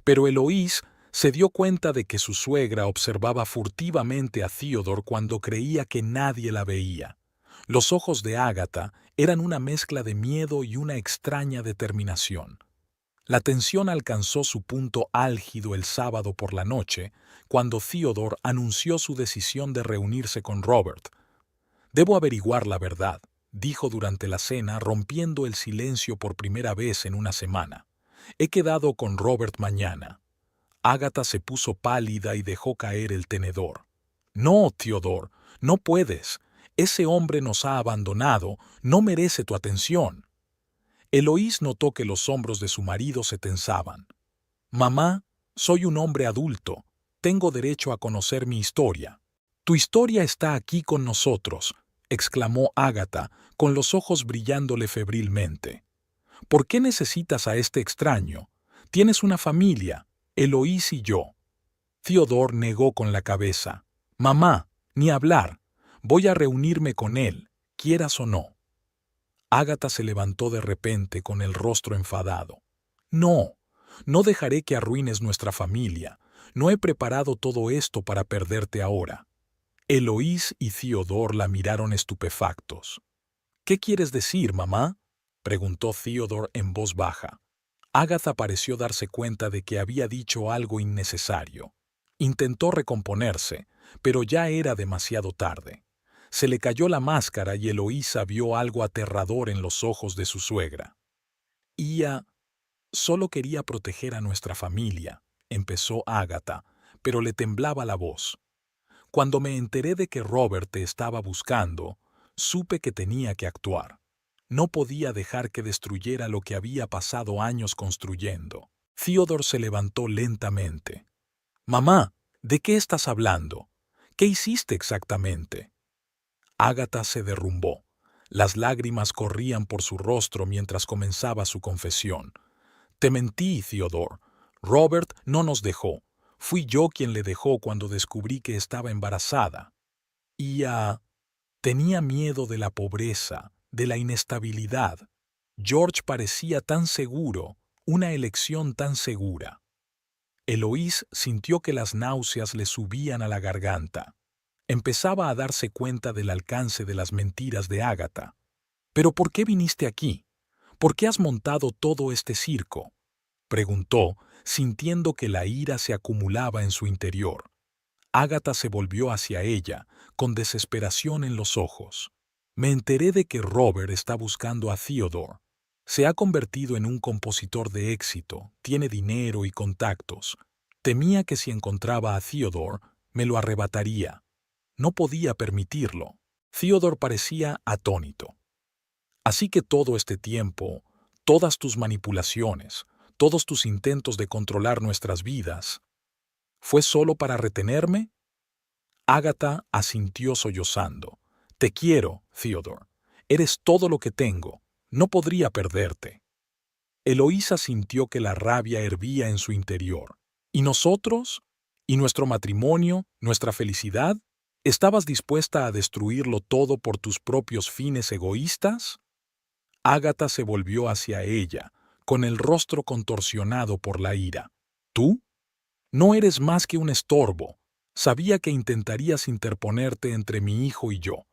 Pero Eloís se dio cuenta de que su suegra observaba furtivamente a Theodore cuando creía que nadie la veía. Los ojos de Ágata eran una mezcla de miedo y una extraña determinación. La tensión alcanzó su punto álgido el sábado por la noche, cuando Theodore anunció su decisión de reunirse con Robert. «Debo averiguar la verdad», dijo durante la cena, rompiendo el silencio por primera vez en una semana. «He quedado con Robert mañana». Ágata se puso pálida y dejó caer el tenedor. «No, Theodore, no puedes. Ese hombre nos ha abandonado, no merece tu atención». Eloís notó que los hombros de su marido se tensaban. «Mamá, soy un hombre adulto. Tengo derecho a conocer mi historia». «Tu historia está aquí con nosotros», exclamó Ágata, con los ojos brillándole febrilmente. «¿Por qué necesitas a este extraño? Tienes una familia, Eloís y yo». Theodore negó con la cabeza. «Mamá, ni hablar. Voy a reunirme con él, quieras o no». Ágata se levantó de repente con el rostro enfadado. «No, no dejaré que arruines nuestra familia. No he preparado todo esto para perderte ahora». Eloís y Theodore la miraron estupefactos. «¿Qué quieres decir, mamá?», preguntó Theodore en voz baja. Ágata pareció darse cuenta de que había dicho algo innecesario. Intentó recomponerse, pero ya era demasiado tarde. Se le cayó la máscara y Eloísa vio algo aterrador en los ojos de su suegra. «Ia solo quería proteger a nuestra familia», empezó Ágata, pero le temblaba la voz. «Cuando me enteré de que Robert te estaba buscando, supe que tenía que actuar. No podía dejar que destruyera lo que había pasado años construyendo». Theodore se levantó lentamente. «Mamá, ¿de qué estás hablando? ¿Qué hiciste exactamente?». Ágata se derrumbó. Las lágrimas corrían por su rostro mientras comenzaba su confesión. «Te mentí, Theodore. Robert no nos dejó. Fui yo quien le dejó cuando descubrí que estaba embarazada. Y tenía miedo de la pobreza, de la inestabilidad. George parecía tan seguro, una elección tan segura». Eloís sintió que las náuseas le subían a la garganta. Empezaba a darse cuenta del alcance de las mentiras de Ágata. «¿Pero por qué viniste aquí? ¿Por qué has montado todo este circo?», preguntó, sintiendo que la ira se acumulaba en su interior. Ágata se volvió hacia ella, con desesperación en los ojos. «Me enteré de que Robert está buscando a Theodore». Se ha convertido en un compositor de éxito, tiene dinero y contactos. Temía que si encontraba a Theodore, me lo arrebataría. No podía permitirlo. Theodore parecía atónito. Así que todo este tiempo, todas tus manipulaciones, todos tus intentos de controlar nuestras vidas, ¿fue solo para retenerme? Ágata asintió sollozando. Te quiero, Theodore. Eres todo lo que tengo. No podría perderte. Eloísa sintió que la rabia hervía en su interior. ¿Y nosotros? ¿Y nuestro matrimonio? ¿Nuestra felicidad? ¿Estabas dispuesta a destruirlo todo por tus propios fines egoístas? Ágata se volvió hacia ella, con el rostro contorsionado por la ira. ¿Tú? No eres más que un estorbo. Sabía que intentarías interponerte entre mi hijo y yo.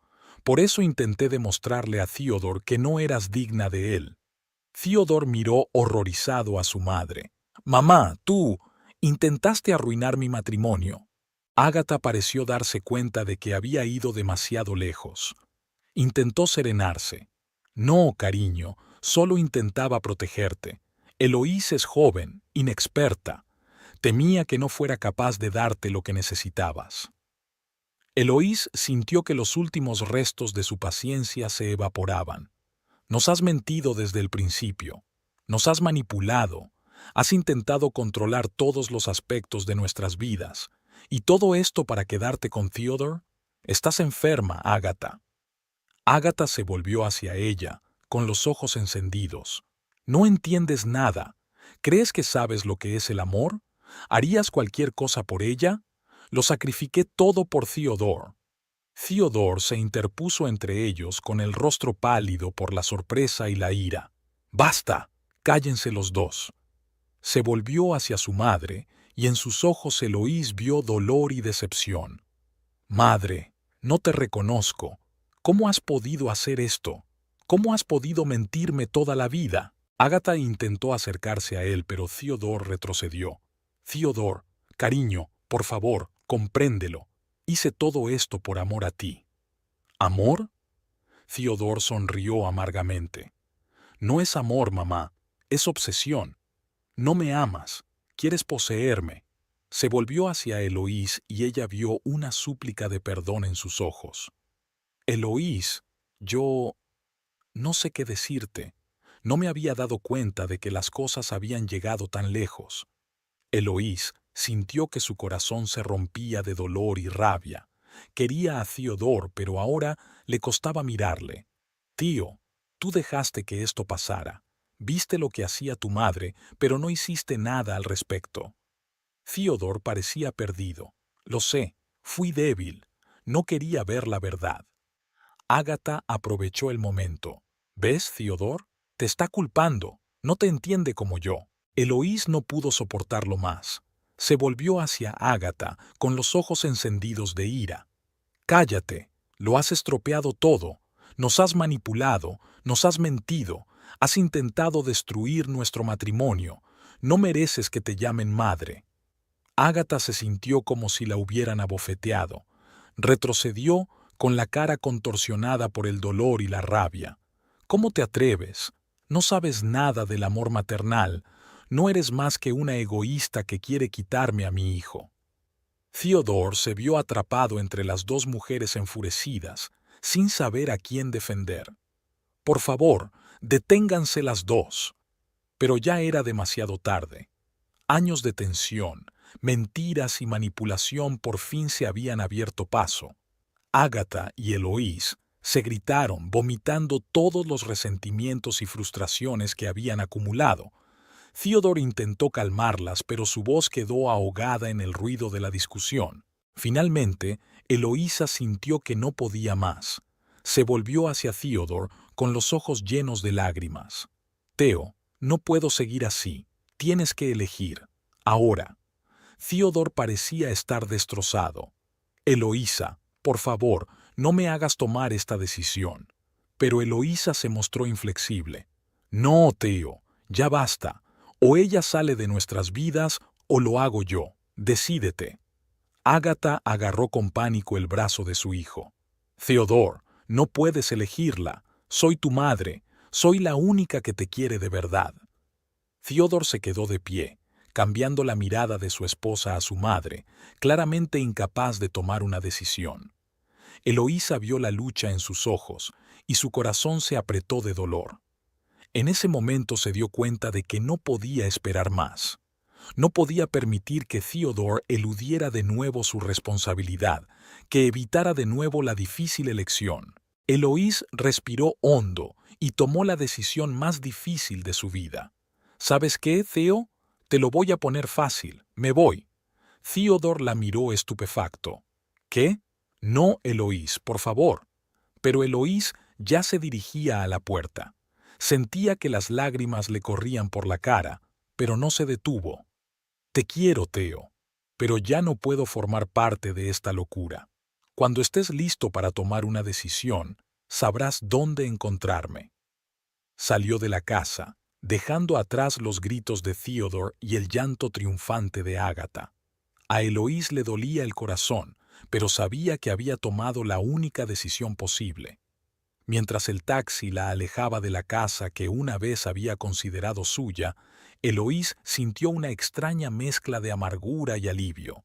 Por eso intenté demostrarle a Theodore que no eras digna de él. Theodore miró horrorizado a su madre. «Mamá, tú intentaste arruinar mi matrimonio». Ágata pareció darse cuenta de que había ido demasiado lejos. Intentó serenarse. «No, cariño, solo intentaba protegerte. Eloís es joven, inexperta. Temía que no fuera capaz de darte lo que necesitabas». Eloís sintió que los últimos restos de su paciencia se evaporaban. «Nos has mentido desde el principio. Nos has manipulado. Has intentado controlar todos los aspectos de nuestras vidas. ¿Y todo esto para quedarte con Theodore? Estás enferma, Ágata». Ágata se volvió hacia ella, con los ojos encendidos. «No entiendes nada. ¿Crees que sabes lo que es el amor? ¿Harías cualquier cosa por ella? Lo sacrifiqué todo por Theodore». Theodore se interpuso entre ellos con el rostro pálido por la sorpresa y la ira. «¡Basta! Cállense los dos». Se volvió hacia su madre, y en sus ojos Eloís vio dolor y decepción. «Madre, no te reconozco. ¿Cómo has podido hacer esto? ¿Cómo has podido mentirme toda la vida?» Ágata intentó acercarse a él, pero Theodore retrocedió. «Theodore, cariño, por favor, compréndelo. Hice todo esto por amor a ti». «¿Amor?» Theodore sonrió amargamente. «No es amor, mamá. Es obsesión. No me amas. Quieres poseerme». Se volvió hacia Eloís y ella vio una súplica de perdón en sus ojos. «Eloís, yo no sé qué decirte. No me había dado cuenta de que las cosas habían llegado tan lejos». Eloís sintió que su corazón se rompía de dolor y rabia. Quería a Theodore, pero ahora le costaba mirarle. «Tío, tú dejaste que esto pasara. Viste lo que hacía tu madre, pero no hiciste nada al respecto». Theodore parecía perdido. «Lo sé, fui débil. No quería ver la verdad». Ágata aprovechó el momento. «¿Ves, Theodore? Te está culpando. No te entiende como yo». Eloís no pudo soportarlo más. Se volvió hacia Ágata con los ojos encendidos de ira. «Cállate. Lo has estropeado todo. Nos has manipulado, nos has mentido, has intentado destruir nuestro matrimonio. No mereces que te llamen madre». Ágata se sintió como si la hubieran abofeteado. Retrocedió con la cara contorsionada por el dolor y la rabia. «¿Cómo te atreves? No sabes nada del amor maternal. No eres más que una egoísta que quiere quitarme a mi hijo». Theodore se vio atrapado entre las dos mujeres enfurecidas, sin saber a quién defender. «Por favor, deténganse las dos». Pero ya era demasiado tarde. Años de tensión, mentiras y manipulación por fin se habían abierto paso. Ágata y Eloís se gritaron, vomitando todos los resentimientos y frustraciones que habían acumulado. Theodore intentó calmarlas, pero su voz quedó ahogada en el ruido de la discusión. Finalmente, Eloísa sintió que no podía más. Se volvió hacia Theodore con los ojos llenos de lágrimas. «Theo, no puedo seguir así. Tienes que elegir. Ahora». Theodore parecía estar destrozado. «Eloísa, por favor, no me hagas tomar esta decisión». Pero Eloísa se mostró inflexible. «No, Theo, ya basta. O ella sale de nuestras vidas o lo hago yo. Decídete». Ágata agarró con pánico el brazo de su hijo. «Theodore, no puedes elegirla. Soy tu madre. Soy la única que te quiere de verdad. Theodore se quedó de pie, cambiando la mirada de su esposa a su madre, claramente incapaz de tomar una decisión. Eloísa vio la lucha en sus ojos y su corazón se apretó de dolor. En ese momento se dio cuenta de que no podía esperar más. No podía permitir que Theodore eludiera de nuevo su responsabilidad, que evitara de nuevo la difícil elección. Eloís respiró hondo y tomó la decisión más difícil de su vida. ¿Sabes qué, Theo? Te lo voy a poner fácil. Me voy. Theodore la miró estupefacto. ¿Qué? No, Eloís, por favor. Pero Eloís ya se dirigía a la puerta. Sentía que las lágrimas le corrían por la cara, pero no se detuvo. Te quiero, Theo, pero ya no puedo formar parte de esta locura. Cuando estés listo para tomar una decisión, sabrás dónde encontrarme. Salió de la casa, dejando atrás los gritos de Theodore y el llanto triunfante de Agatha. A Eloís le dolía el corazón, pero sabía que había tomado la única decisión posible. Mientras el taxi la alejaba de la casa que una vez había considerado suya, Eloís sintió una extraña mezcla de amargura y alivio.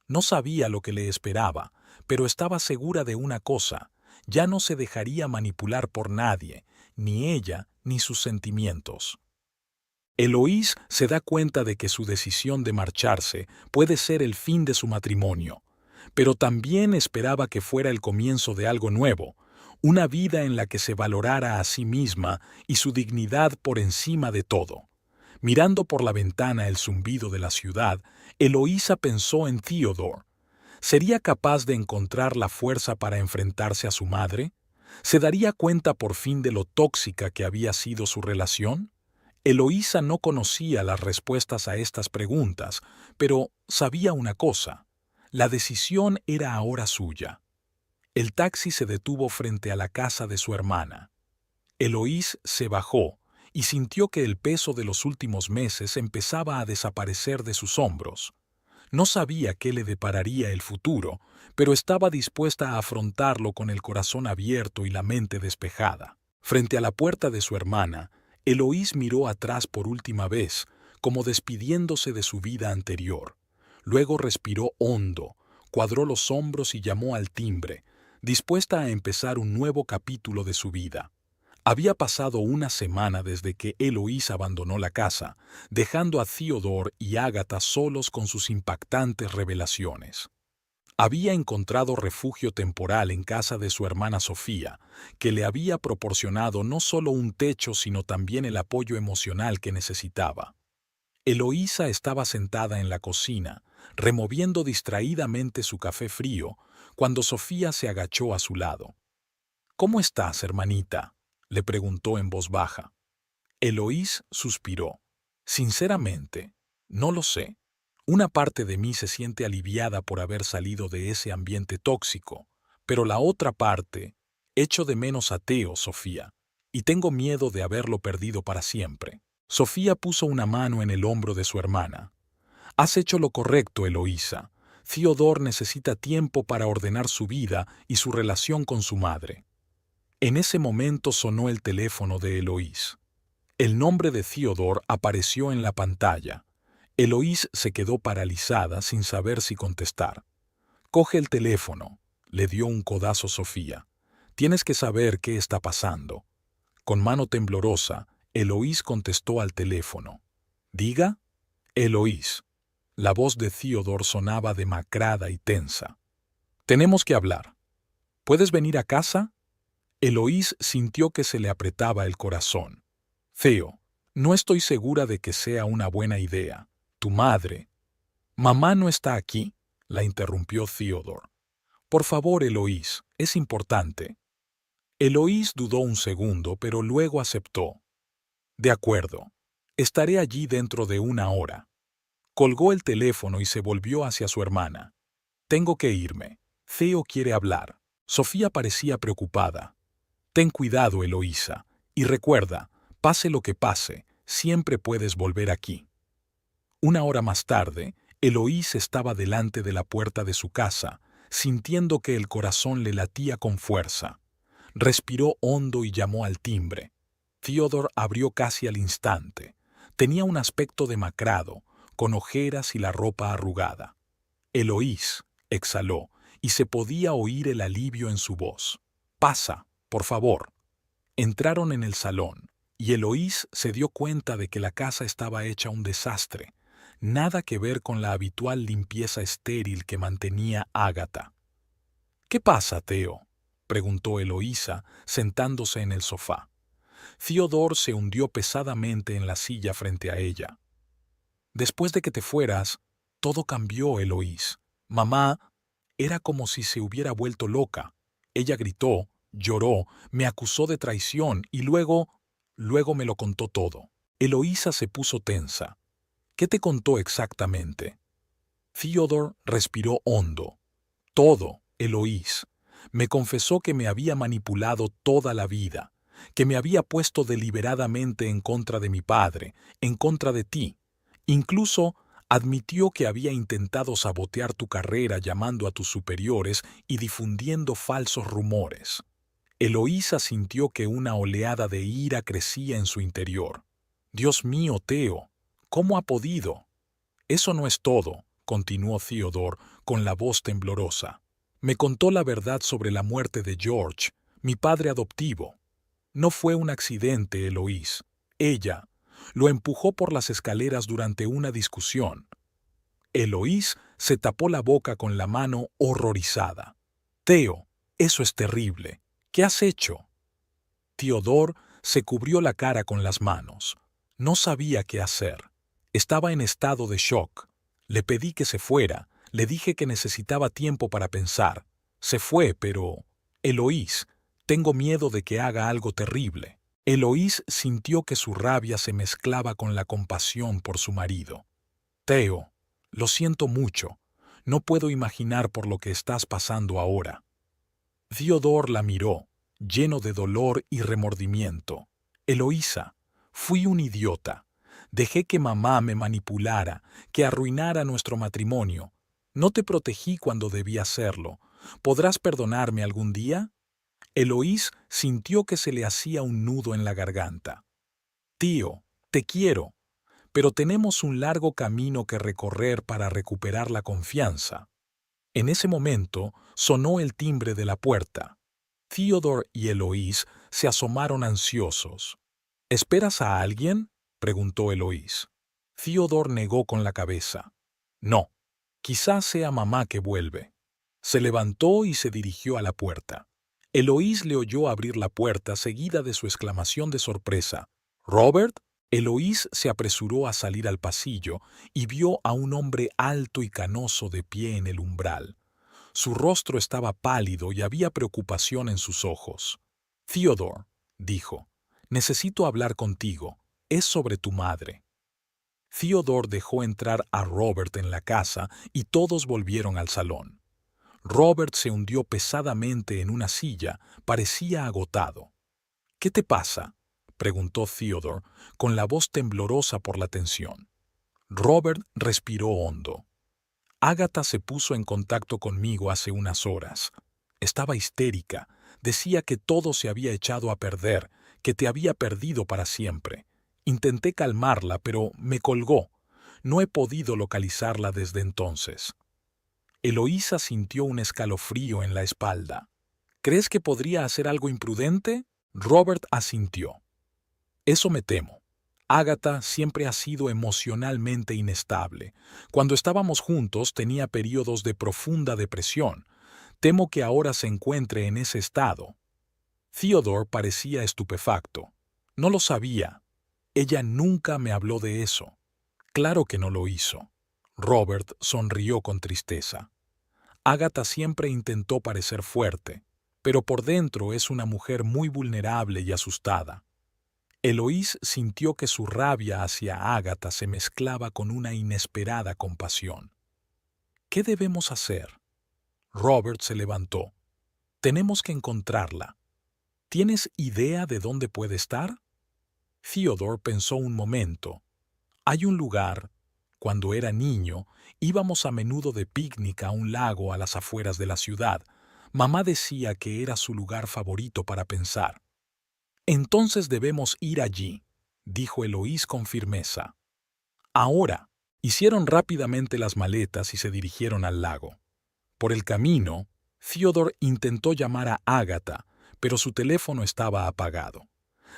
No sabía lo que le esperaba, pero estaba segura de una cosa: ya no se dejaría manipular por nadie, ni ella ni sus sentimientos. Eloís se da cuenta de que su decisión de marcharse puede ser el fin de su matrimonio, pero también esperaba que fuera el comienzo de algo nuevo, una vida en la que se valorara a sí misma y su dignidad por encima de todo. Mirando por la ventana el zumbido de la ciudad, Eloísa pensó en Theodore. ¿Sería capaz de encontrar la fuerza para enfrentarse a su madre? ¿Se daría cuenta por fin de lo tóxica que había sido su relación? Eloísa no conocía las respuestas a estas preguntas, pero sabía una cosa: la decisión era ahora suya. El taxi se detuvo frente a la casa de su hermana. Eloís se bajó y sintió que el peso de los últimos meses empezaba a desaparecer de sus hombros. No sabía qué le depararía el futuro, pero estaba dispuesta a afrontarlo con el corazón abierto y la mente despejada. Frente a la puerta de su hermana, Eloís miró atrás por última vez, como despidiéndose de su vida anterior. Luego respiró hondo, cuadró los hombros y llamó al timbre, dispuesta a empezar un nuevo capítulo de su vida. Había pasado una semana desde que Eloís abandonó la casa, dejando a Theodore y Agatha solos con sus impactantes revelaciones. Había encontrado refugio temporal en casa de su hermana Sofía, que le había proporcionado no solo un techo sino también el apoyo emocional que necesitaba. Eloísa estaba sentada en la cocina, removiendo distraídamente su café frío, cuando Sofía se agachó a su lado. «¿Cómo estás, hermanita?», le preguntó en voz baja. Eloís suspiró. «Sinceramente, no lo sé. Una parte de mí se siente aliviada por haber salido de ese ambiente tóxico, pero la otra parte, echo de menos a Theo, Sofía, y tengo miedo de haberlo perdido para siempre». Sofía puso una mano en el hombro de su hermana. «Has hecho lo correcto, Eloísa. Theodore necesita tiempo para ordenar su vida y su relación con su madre». En ese momento sonó el teléfono de Eloís. El nombre de Theodore apareció en la pantalla. Eloís se quedó paralizada sin saber si contestar. «Coge el teléfono», le dio un codazo Sofía. «Tienes que saber qué está pasando». Con mano temblorosa, Eloís contestó al teléfono. «¿Diga?» «Eloís». La voz de Theodore sonaba demacrada y tensa. «Tenemos que hablar. ¿Puedes venir a casa?» Eloís sintió que se le apretaba el corazón. «Theo, no estoy segura de que sea una buena idea. Tu madre». «Mamá no está aquí», la interrumpió Theodore. «Por favor, Eloís, es importante». Eloís dudó un segundo, pero luego aceptó. «De acuerdo. Estaré allí dentro de 1 hora». Colgó el teléfono y se volvió hacia su hermana. «Tengo que irme. Theo quiere hablar». Sofía parecía preocupada. «Ten cuidado, Eloísa, y recuerda, pase lo que pase, siempre puedes volver aquí». 1 hora más tarde, Eloís estaba delante de la puerta de su casa, sintiendo que el corazón le latía con fuerza. Respiró hondo y llamó al timbre. Theodore abrió casi al instante. Tenía un aspecto demacrado, con ojeras y la ropa arrugada. Eloís, exhaló, y se podía oír el alivio en su voz. Pasa, por favor. Entraron en el salón, y Eloís se dio cuenta de que la casa estaba hecha un desastre. Nada que ver con la habitual limpieza estéril que mantenía Ágata. ¿Qué pasa, Theo?, preguntó Eloísa, sentándose en el sofá. Theodore se hundió pesadamente en la silla frente a ella. Después de que te fueras, todo cambió, Eloís. Mamá era como si se hubiera vuelto loca. Ella gritó, lloró, me acusó de traición y luego me lo contó todo. Eloísa se puso tensa. ¿Qué te contó exactamente? Theodore respiró hondo. Todo, Eloís. Me confesó que me había manipulado toda la vida, que me había puesto deliberadamente en contra de mi padre, en contra de ti. Incluso admitió que había intentado sabotear tu carrera llamando a tus superiores y difundiendo falsos rumores. Eloísa sintió que una oleada de ira crecía en su interior. Dios mío, Theo, ¿cómo ha podido? Eso no es todo, continuó Theodore con la voz temblorosa. Me contó la verdad sobre la muerte de George, mi padre adoptivo. No fue un accidente, Eloís. Ella lo empujó por las escaleras durante una discusión. Eloís se tapó la boca con la mano horrorizada. Theo, eso es terrible. ¿Qué has hecho? Theodore se cubrió la cara con las manos. No sabía qué hacer. Estaba en estado de shock. Le pedí que se fuera. Le dije que necesitaba tiempo para pensar. Se fue, pero... Eloís, tengo miedo de que haga algo terrible. Eloís sintió que su rabia se mezclaba con la compasión por su marido. Theo, lo siento mucho. No puedo imaginar por lo que estás pasando ahora. Theodore la miró, lleno de dolor y remordimiento. Eloísa, fui un idiota. Dejé que mamá me manipulara, que arruinara nuestro matrimonio. No te protegí cuando debí hacerlo. ¿Podrás perdonarme algún día? Eloís sintió que se le hacía un nudo en la garganta. Tío, te quiero, pero tenemos un largo camino que recorrer para recuperar la confianza. En ese momento sonó el timbre de la puerta. Theodore y Eloís se asomaron ansiosos. ¿Esperas a alguien?, preguntó Eloís. Theodore negó con la cabeza. No, quizás sea mamá que vuelve. Se levantó y se dirigió a la puerta. Eloís le oyó abrir la puerta seguida de su exclamación de sorpresa. ¿Robert? Eloís se apresuró a salir al pasillo y vio a un hombre alto y canoso de pie en el umbral. Su rostro estaba pálido y había preocupación en sus ojos. Theodore, dijo, necesito hablar contigo. Es sobre tu madre. Theodore dejó entrar a Robert en la casa y todos volvieron al salón. Robert se hundió pesadamente en una silla, parecía agotado. ¿Qué te pasa?, preguntó Theodore, con la voz temblorosa por la tensión. Robert respiró hondo. Ágata se puso en contacto conmigo hace unas horas. Estaba histérica. Decía que todo se había echado a perder, que te había perdido para siempre. Intenté calmarla, pero me colgó. No he podido localizarla desde entonces. Eloísa sintió un escalofrío en la espalda. ¿Crees que podría hacer algo imprudente? Robert asintió. Eso me temo. Ágata siempre ha sido emocionalmente inestable. Cuando estábamos juntos tenía periodos de profunda depresión. Temo que ahora se encuentre en ese estado. Theodore parecía estupefacto. No lo sabía. Ella nunca me habló de eso. Claro que no lo hizo. Robert sonrió con tristeza. Ágata siempre intentó parecer fuerte, pero por dentro es una mujer muy vulnerable y asustada. Eloís sintió que su rabia hacia Ágata se mezclaba con una inesperada compasión. ¿Qué debemos hacer? Robert se levantó. Tenemos que encontrarla. ¿Tienes idea de dónde puede estar? Theodore pensó un momento. Hay un lugar. Cuando era niño, íbamos a menudo de picnic a un lago a las afueras de la ciudad. Mamá decía que era su lugar favorito para pensar. Entonces debemos ir allí, dijo Eloís con firmeza. Ahora. Hicieron rápidamente las maletas y se dirigieron al lago. Por el camino, Theodore intentó llamar a Agatha, pero su teléfono estaba apagado.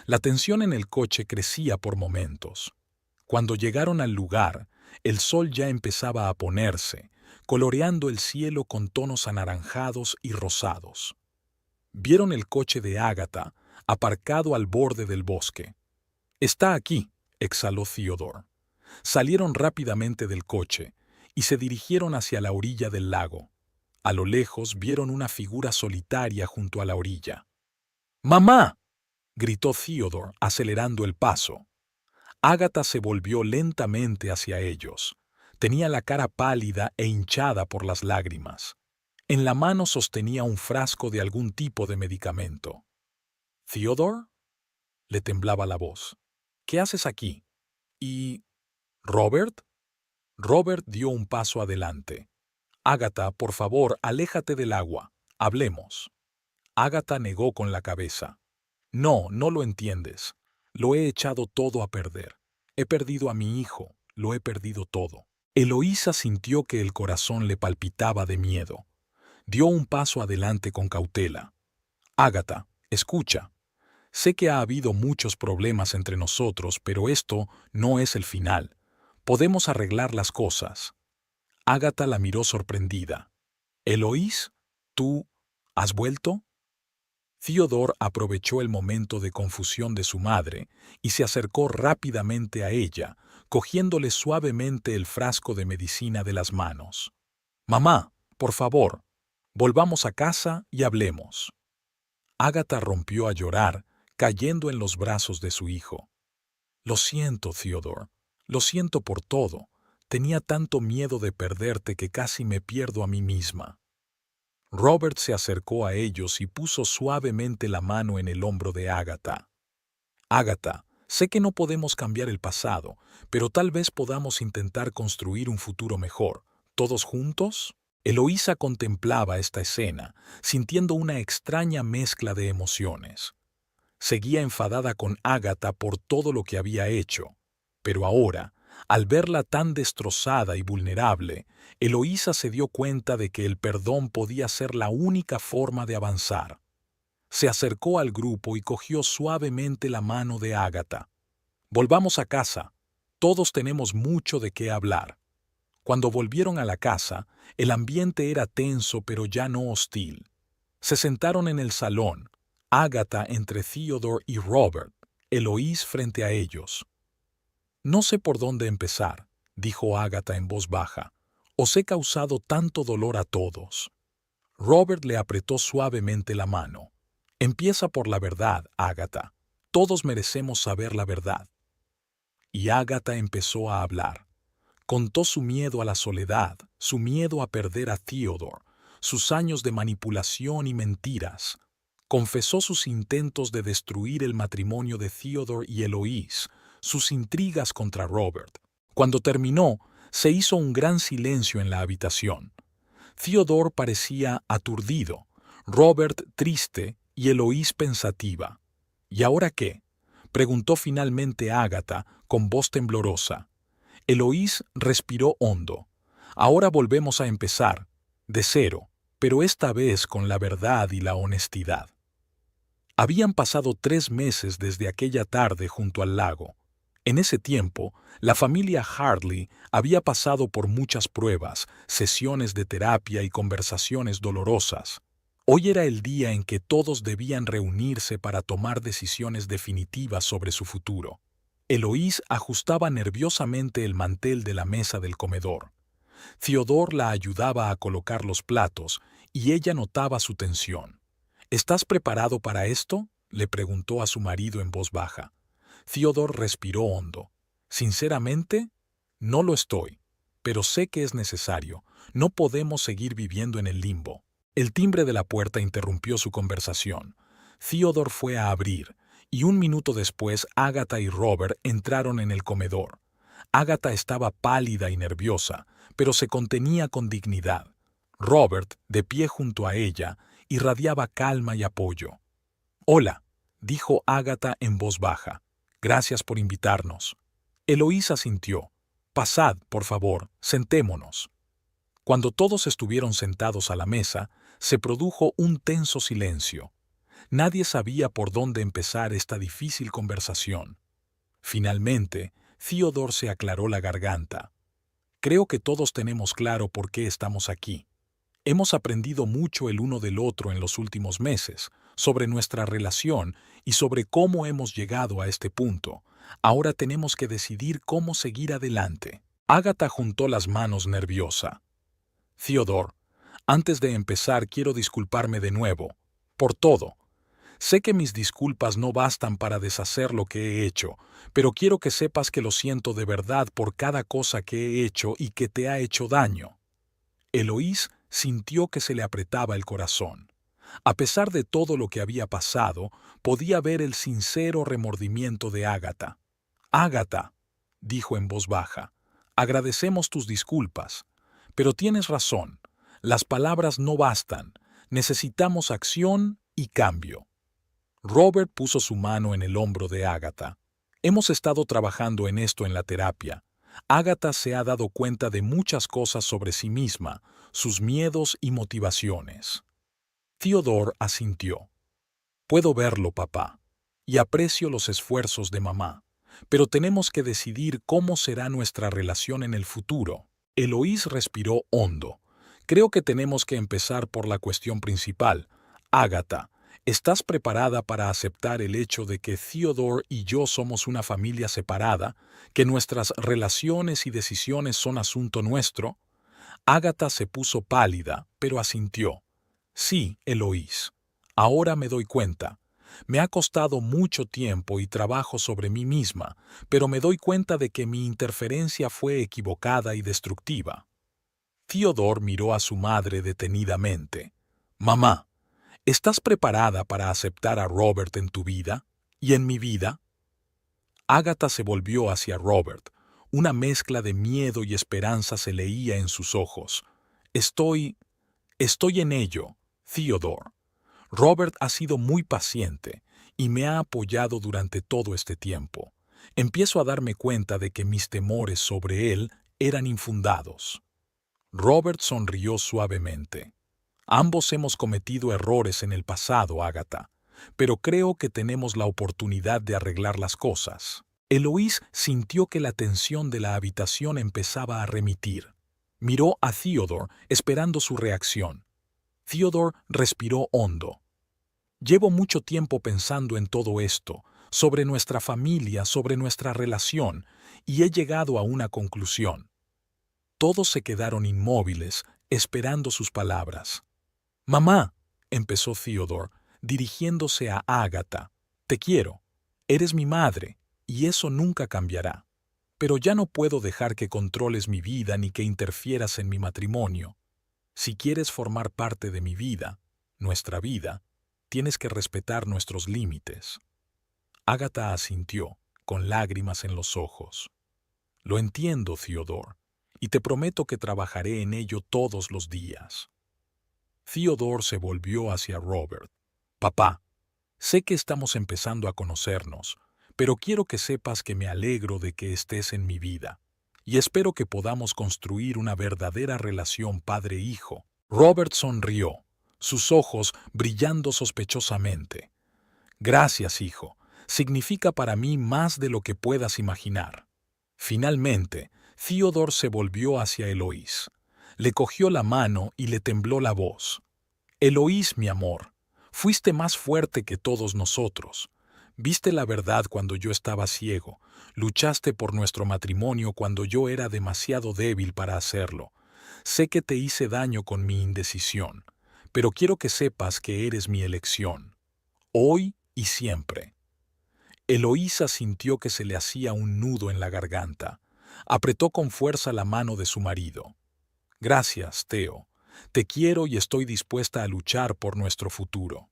La tensión en el coche crecía por momentos. Cuando llegaron al lugar, el sol ya empezaba a ponerse, coloreando el cielo con tonos anaranjados y rosados. Vieron el coche de Agatha, aparcado al borde del bosque. «Está aquí», exhaló Theodore. Salieron rápidamente del coche y se dirigieron hacia la orilla del lago. A lo lejos vieron una figura solitaria junto a la orilla. «¡Mamá!», gritó Theodore, acelerando el paso. Agatha se volvió lentamente hacia ellos. Tenía la cara pálida e hinchada por las lágrimas. En la mano sostenía un frasco de algún tipo de medicamento. «¿Theodore?», le temblaba la voz. «¿Qué haces aquí? ¿Y Robert?». Robert dio un paso adelante. «Agatha, por favor, aléjate del agua. Hablemos». Agatha negó con la cabeza. «No, no lo entiendes. Lo he echado todo a perder. He perdido a mi hijo, lo he perdido todo». Eloísa sintió que el corazón le palpitaba de miedo. Dio un paso adelante con cautela. «Agatha, escucha. Sé que ha habido muchos problemas entre nosotros, pero esto no es el final. Podemos arreglar las cosas». Agatha la miró sorprendida. «¿Eloís? ¿Tú has vuelto?». Theodore aprovechó el momento de confusión de su madre y se acercó rápidamente a ella, cogiéndole suavemente el frasco de medicina de las manos. «Mamá, por favor, volvamos a casa y hablemos». Agatha rompió a llorar, cayendo en los brazos de su hijo. «Lo siento, Theodore. Lo siento por todo. Tenía tanto miedo de perderte que casi me pierdo a mí misma». Robert se acercó a ellos y puso suavemente la mano en el hombro de Agatha. «Agatha, sé que no podemos cambiar el pasado, pero tal vez podamos intentar construir un futuro mejor. ¿Todos juntos?». Eloísa contemplaba esta escena, sintiendo una extraña mezcla de emociones. Seguía enfadada con Agatha por todo lo que había hecho, pero ahora, al verla tan destrozada y vulnerable, Eloísa se dio cuenta de que el perdón podía ser la única forma de avanzar. Se acercó al grupo y cogió suavemente la mano de Agatha. «Volvamos a casa. Todos tenemos mucho de qué hablar». Cuando volvieron a la casa, el ambiente era tenso pero ya no hostil. Se sentaron en el salón, Agatha entre Theodore y Robert, Eloís frente a ellos. «No sé por dónde empezar», dijo Agatha en voz baja. «Os he causado tanto dolor a todos». Robert le apretó suavemente la mano. «Empieza por la verdad, Agatha. Todos merecemos saber la verdad». Y Agatha empezó a hablar. Contó su miedo a la soledad, su miedo a perder a Theodore, sus años de manipulación y mentiras. Confesó sus intentos de destruir el matrimonio de Theodore y Eloís, sus intrigas contra Robert. Cuando terminó, se hizo un gran silencio en la habitación. Theodore parecía aturdido, Robert triste y Eloís pensativa. «¿Y ahora qué?», preguntó finalmente Agatha con voz temblorosa. Eloís respiró hondo. «Ahora volvemos a empezar, de cero, pero esta vez con la verdad y la honestidad». Habían pasado 3 meses desde aquella tarde junto al lago. En ese tiempo, la familia Hartley había pasado por muchas pruebas, sesiones de terapia y conversaciones dolorosas. Hoy era el día en que todos debían reunirse para tomar decisiones definitivas sobre su futuro. Eloís ajustaba nerviosamente el mantel de la mesa del comedor. Theodore la ayudaba a colocar los platos y ella notaba su tensión. «¿Estás preparado para esto?», le preguntó a su marido en voz baja. Theodore respiró hondo. «Sinceramente, no lo estoy, pero sé que es necesario. No podemos seguir viviendo en el limbo». El timbre de la puerta interrumpió su conversación. Theodore fue a abrir, y 1 minuto después Agatha y Robert entraron en el comedor. Agatha estaba pálida y nerviosa, pero se contenía con dignidad. Robert, de pie junto a ella, irradiaba calma y apoyo. «Hola», dijo Ágata en voz baja. Gracias por invitarnos. Eloís asintió. Pasad, por favor, sentémonos. Cuando todos estuvieron sentados a la mesa, se produjo un tenso silencio. Nadie sabía por dónde empezar esta difícil conversación. Finalmente, Theodore se aclaró la garganta. Creo que todos tenemos claro por qué estamos aquí. Hemos aprendido mucho el uno del otro en los últimos meses, sobre nuestra relación y sobre cómo hemos llegado a este punto. Ahora tenemos que decidir cómo seguir adelante. Ágata juntó las manos nerviosa. Theodore, antes de empezar quiero disculparme de nuevo, por todo. Sé que mis disculpas no bastan para deshacer lo que he hecho, pero quiero que sepas que lo siento de verdad por cada cosa que he hecho y que te ha hecho daño. Eloís sintió que se le apretaba el corazón. A pesar de todo lo que había pasado, podía ver el sincero remordimiento de Ágata. Ágata, dijo en voz baja, agradecemos tus disculpas, pero tienes razón, las palabras no bastan, necesitamos acción y cambio. Robert puso su mano en el hombro de Ágata. Hemos estado trabajando en esto en la terapia. Ágata se ha dado cuenta de muchas cosas sobre sí misma, sus miedos y motivaciones. Theodore asintió. Puedo verlo, papá, y aprecio los esfuerzos de mamá, pero tenemos que decidir cómo será nuestra relación en el futuro. Eloís respiró hondo. Creo que tenemos que empezar por la cuestión principal. Ágata, ¿estás preparada para aceptar el hecho de que Theodore y yo somos una familia separada, que nuestras relaciones y decisiones son asunto nuestro? Ágata se puso pálida, pero asintió. Sí, Eloís. Ahora me doy cuenta. Me ha costado mucho tiempo y trabajo sobre mí misma, pero me doy cuenta de que mi interferencia fue equivocada y destructiva. Theodore miró a su madre detenidamente. Mamá, ¿estás preparada para aceptar a Robert en tu vida y en mi vida? Ágata se volvió hacia Robert. Una mezcla de miedo y esperanza se leía en sus ojos. Estoy en ello, Theodore. Robert ha sido muy paciente y me ha apoyado durante todo este tiempo. Empiezo a darme cuenta de que mis temores sobre él eran infundados. Robert sonrió suavemente. Ambos hemos cometido errores en el pasado, Ágata, pero creo que tenemos la oportunidad de arreglar las cosas. Eloís sintió que la tensión de la habitación empezaba a remitir. Miró a Theodore esperando su reacción. Theodore respiró hondo. Llevo mucho tiempo pensando en todo esto, sobre nuestra familia, sobre nuestra relación, y he llegado a una conclusión. Todos se quedaron inmóviles, esperando sus palabras. «Mamá», empezó Theodore, dirigiéndose a Ágata, «te quiero. Eres mi madre, y eso nunca cambiará. Pero ya no puedo dejar que controles mi vida ni que interfieras en mi matrimonio. Si quieres formar parte de mi vida, nuestra vida, tienes que respetar nuestros límites». Ágata asintió, con lágrimas en los ojos. «Lo entiendo, Theodore, y te prometo que trabajaré en ello todos los días». Theodore se volvió hacia Robert. «Papá, sé que estamos empezando a conocernos, pero quiero que sepas que me alegro de que estés en mi vida, y espero que podamos construir una verdadera relación padre-hijo». Robert sonrió, sus ojos brillando sospechosamente. «Gracias, hijo. Significa para mí más de lo que puedas imaginar». Finalmente, Theodore se volvió hacia Eloís. Le cogió la mano y le tembló la voz. «Eloís, mi amor, fuiste más fuerte que todos nosotros. Viste la verdad cuando yo estaba ciego. Luchaste por nuestro matrimonio cuando yo era demasiado débil para hacerlo. Sé que te hice daño con mi indecisión, pero quiero que sepas que eres mi elección. Hoy y siempre». Eloísa sintió que se le hacía un nudo en la garganta. Apretó con fuerza la mano de su marido. «Gracias, Theo. Te quiero y estoy dispuesta a luchar por nuestro futuro».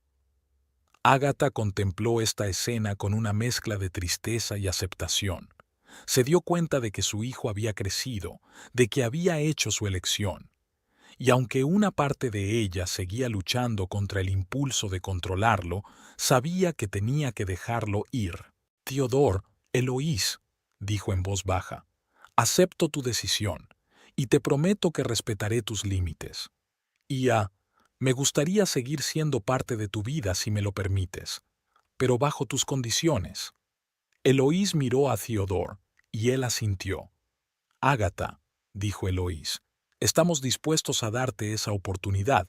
Ágata contempló esta escena con una mezcla de tristeza y aceptación. Se dio cuenta de que su hijo había crecido, de que había hecho su elección. y aunque una parte de ella seguía luchando contra el impulso de controlarlo, sabía que tenía que dejarlo ir. «Theodore, Eloís», dijo en voz baja, «acepto tu decisión, y te prometo que respetaré tus límites. Me gustaría seguir siendo parte de tu vida si me lo permites, pero bajo tus condiciones». Eloís miró a Theodore, y él asintió. «Ágata», dijo Eloís, «estamos dispuestos a darte esa oportunidad,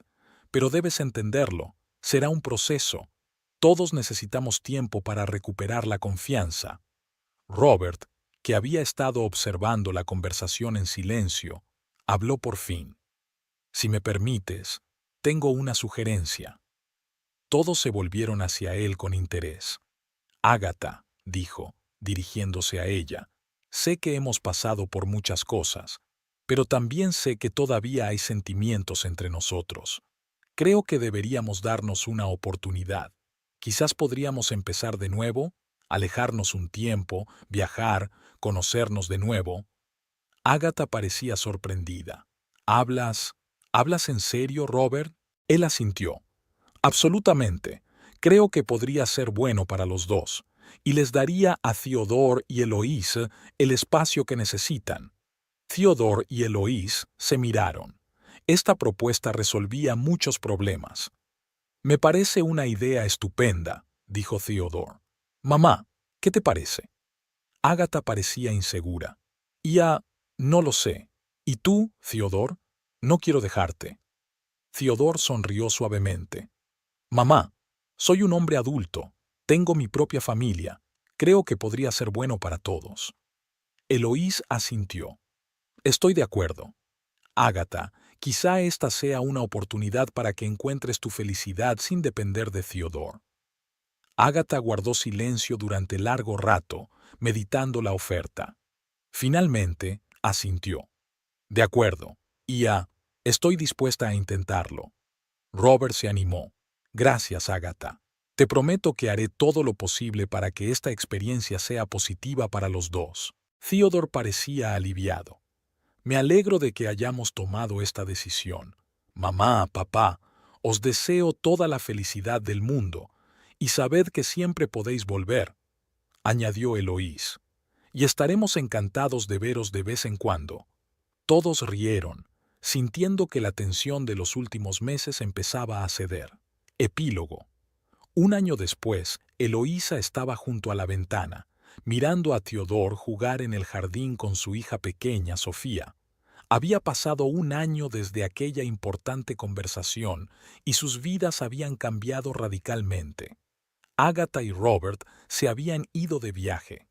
pero debes entenderlo, será un proceso. Todos necesitamos tiempo para recuperar la confianza». Robert, que había estado observando la conversación en silencio, habló por fin. «Si me permites, tengo una sugerencia». Todos se volvieron hacia él con interés. «Ágata», dijo, dirigiéndose a ella, «sé que hemos pasado por muchas cosas, pero también sé que todavía hay sentimientos entre nosotros. Creo que deberíamos darnos una oportunidad. Quizás podríamos empezar de nuevo, alejarnos un tiempo, viajar, conocernos de nuevo». Ágata parecía sorprendida. ¿Hablas en serio, Robert?» Él asintió. «Absolutamente. Creo que podría ser bueno para los dos, y les daría a Theodore y Eloís el espacio que necesitan». Theodore y Eloís se miraron. Esta propuesta resolvía muchos problemas. «Me parece una idea estupenda», dijo Theodore. «Mamá, ¿qué te parece?» Ágata parecía insegura. No lo sé. ¿Y tú, Theodore? No quiero dejarte». Theodore sonrió suavemente. «Mamá, soy un hombre adulto. Tengo mi propia familia. Creo que podría ser bueno para todos». Eloís asintió. «Estoy de acuerdo. Ágata, quizá esta sea una oportunidad para que encuentres tu felicidad sin depender de Theodore». Ágata guardó silencio durante largo rato, meditando la oferta. Finalmente, asintió. «De acuerdo. Estoy dispuesta a intentarlo». Robert se animó. «Gracias, Ágata. Te prometo que haré todo lo posible para que esta experiencia sea positiva para los dos». Theodore parecía aliviado. «Me alegro de que hayamos tomado esta decisión. Mamá, papá, os deseo toda la felicidad del mundo, y sabed que siempre podéis volver», añadió Eloís. «Y estaremos encantados de veros de vez en cuando». Todos rieron, sintiendo que la tensión de los últimos meses empezaba a ceder. Epílogo. Un año después, Eloísa estaba junto a la ventana, mirando a Theodore jugar en el jardín con su hija pequeña, Sofía. Había pasado un año desde aquella importante conversación y sus vidas habían cambiado radicalmente. Ágata y Robert se habían ido de viaje.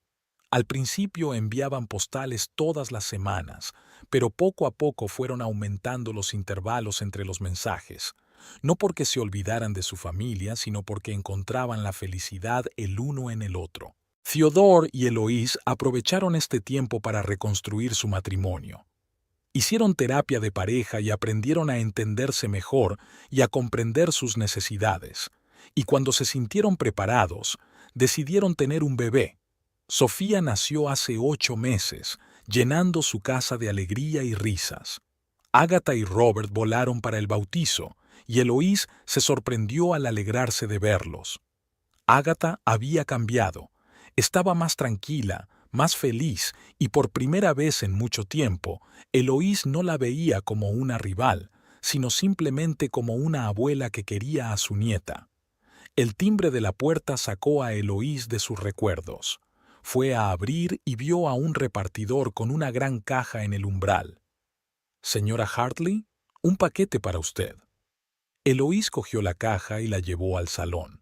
Al principio enviaban postales todas las semanas, pero poco a poco fueron aumentando los intervalos entre los mensajes, no porque se olvidaran de su familia, sino porque encontraban la felicidad el uno en el otro. Theodore y Eloís aprovecharon este tiempo para reconstruir su matrimonio. Hicieron terapia de pareja y aprendieron a entenderse mejor y a comprender sus necesidades. Y cuando se sintieron preparados, decidieron tener un bebé. Sofía nació hace 8 meses, llenando su casa de alegría y risas. Ágata y Robert volaron para el bautizo, y Eloís se sorprendió al alegrarse de verlos. Ágata había cambiado. Estaba más tranquila, más feliz, y por primera vez en mucho tiempo, Eloís no la veía como una rival, sino simplemente como una abuela que quería a su nieta. El timbre de la puerta sacó a Eloís de sus recuerdos. Fue a abrir y vio a un repartidor con una gran caja en el umbral. «Señora Hartley, un paquete para usted». Eloís cogió la caja y la llevó al salón.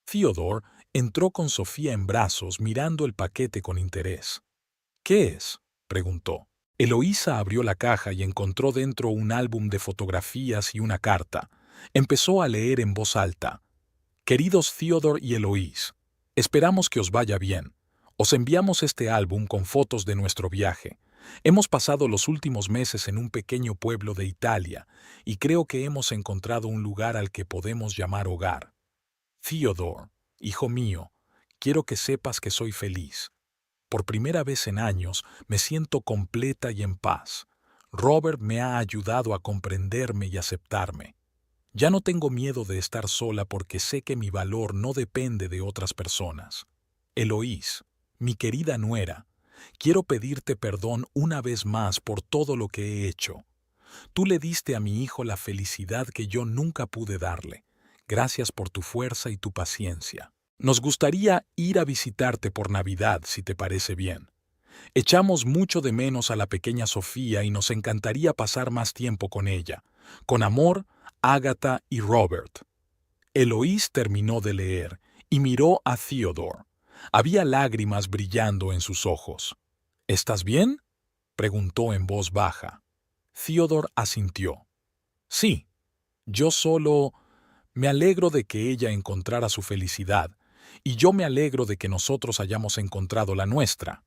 Theodore entró con Sofía en brazos mirando el paquete con interés. «¿Qué es?», preguntó. Eloísa abrió la caja y encontró dentro un álbum de fotografías y una carta. Empezó a leer en voz alta. «Queridos Theodore y Eloís, esperamos que os vaya bien. Os enviamos este álbum con fotos de nuestro viaje. Hemos pasado los últimos meses en un pequeño pueblo de Italia y creo que hemos encontrado un lugar al que podemos llamar hogar. Theodore, hijo mío, quiero que sepas que soy feliz. Por primera vez en años me siento completa y en paz. Robert me ha ayudado a comprenderme y aceptarme. Ya no tengo miedo de estar sola porque sé que mi valor no depende de otras personas. Eloís, mi querida nuera, quiero pedirte perdón una vez más por todo lo que he hecho. Tú le diste a mi hijo la felicidad que yo nunca pude darle. Gracias por tu fuerza y tu paciencia. Nos gustaría ir a visitarte por Navidad, si te parece bien. Echamos mucho de menos a la pequeña Sofía y nos encantaría pasar más tiempo con ella. Con amor, Agatha y Robert. Eloís terminó de leer y miró a Theodore. Había lágrimas brillando en sus ojos. ¿Estás bien?, preguntó en voz baja. Theodore asintió. Sí, yo solo me alegro de que ella encontrara su felicidad, y yo me alegro de que nosotros hayamos encontrado la nuestra.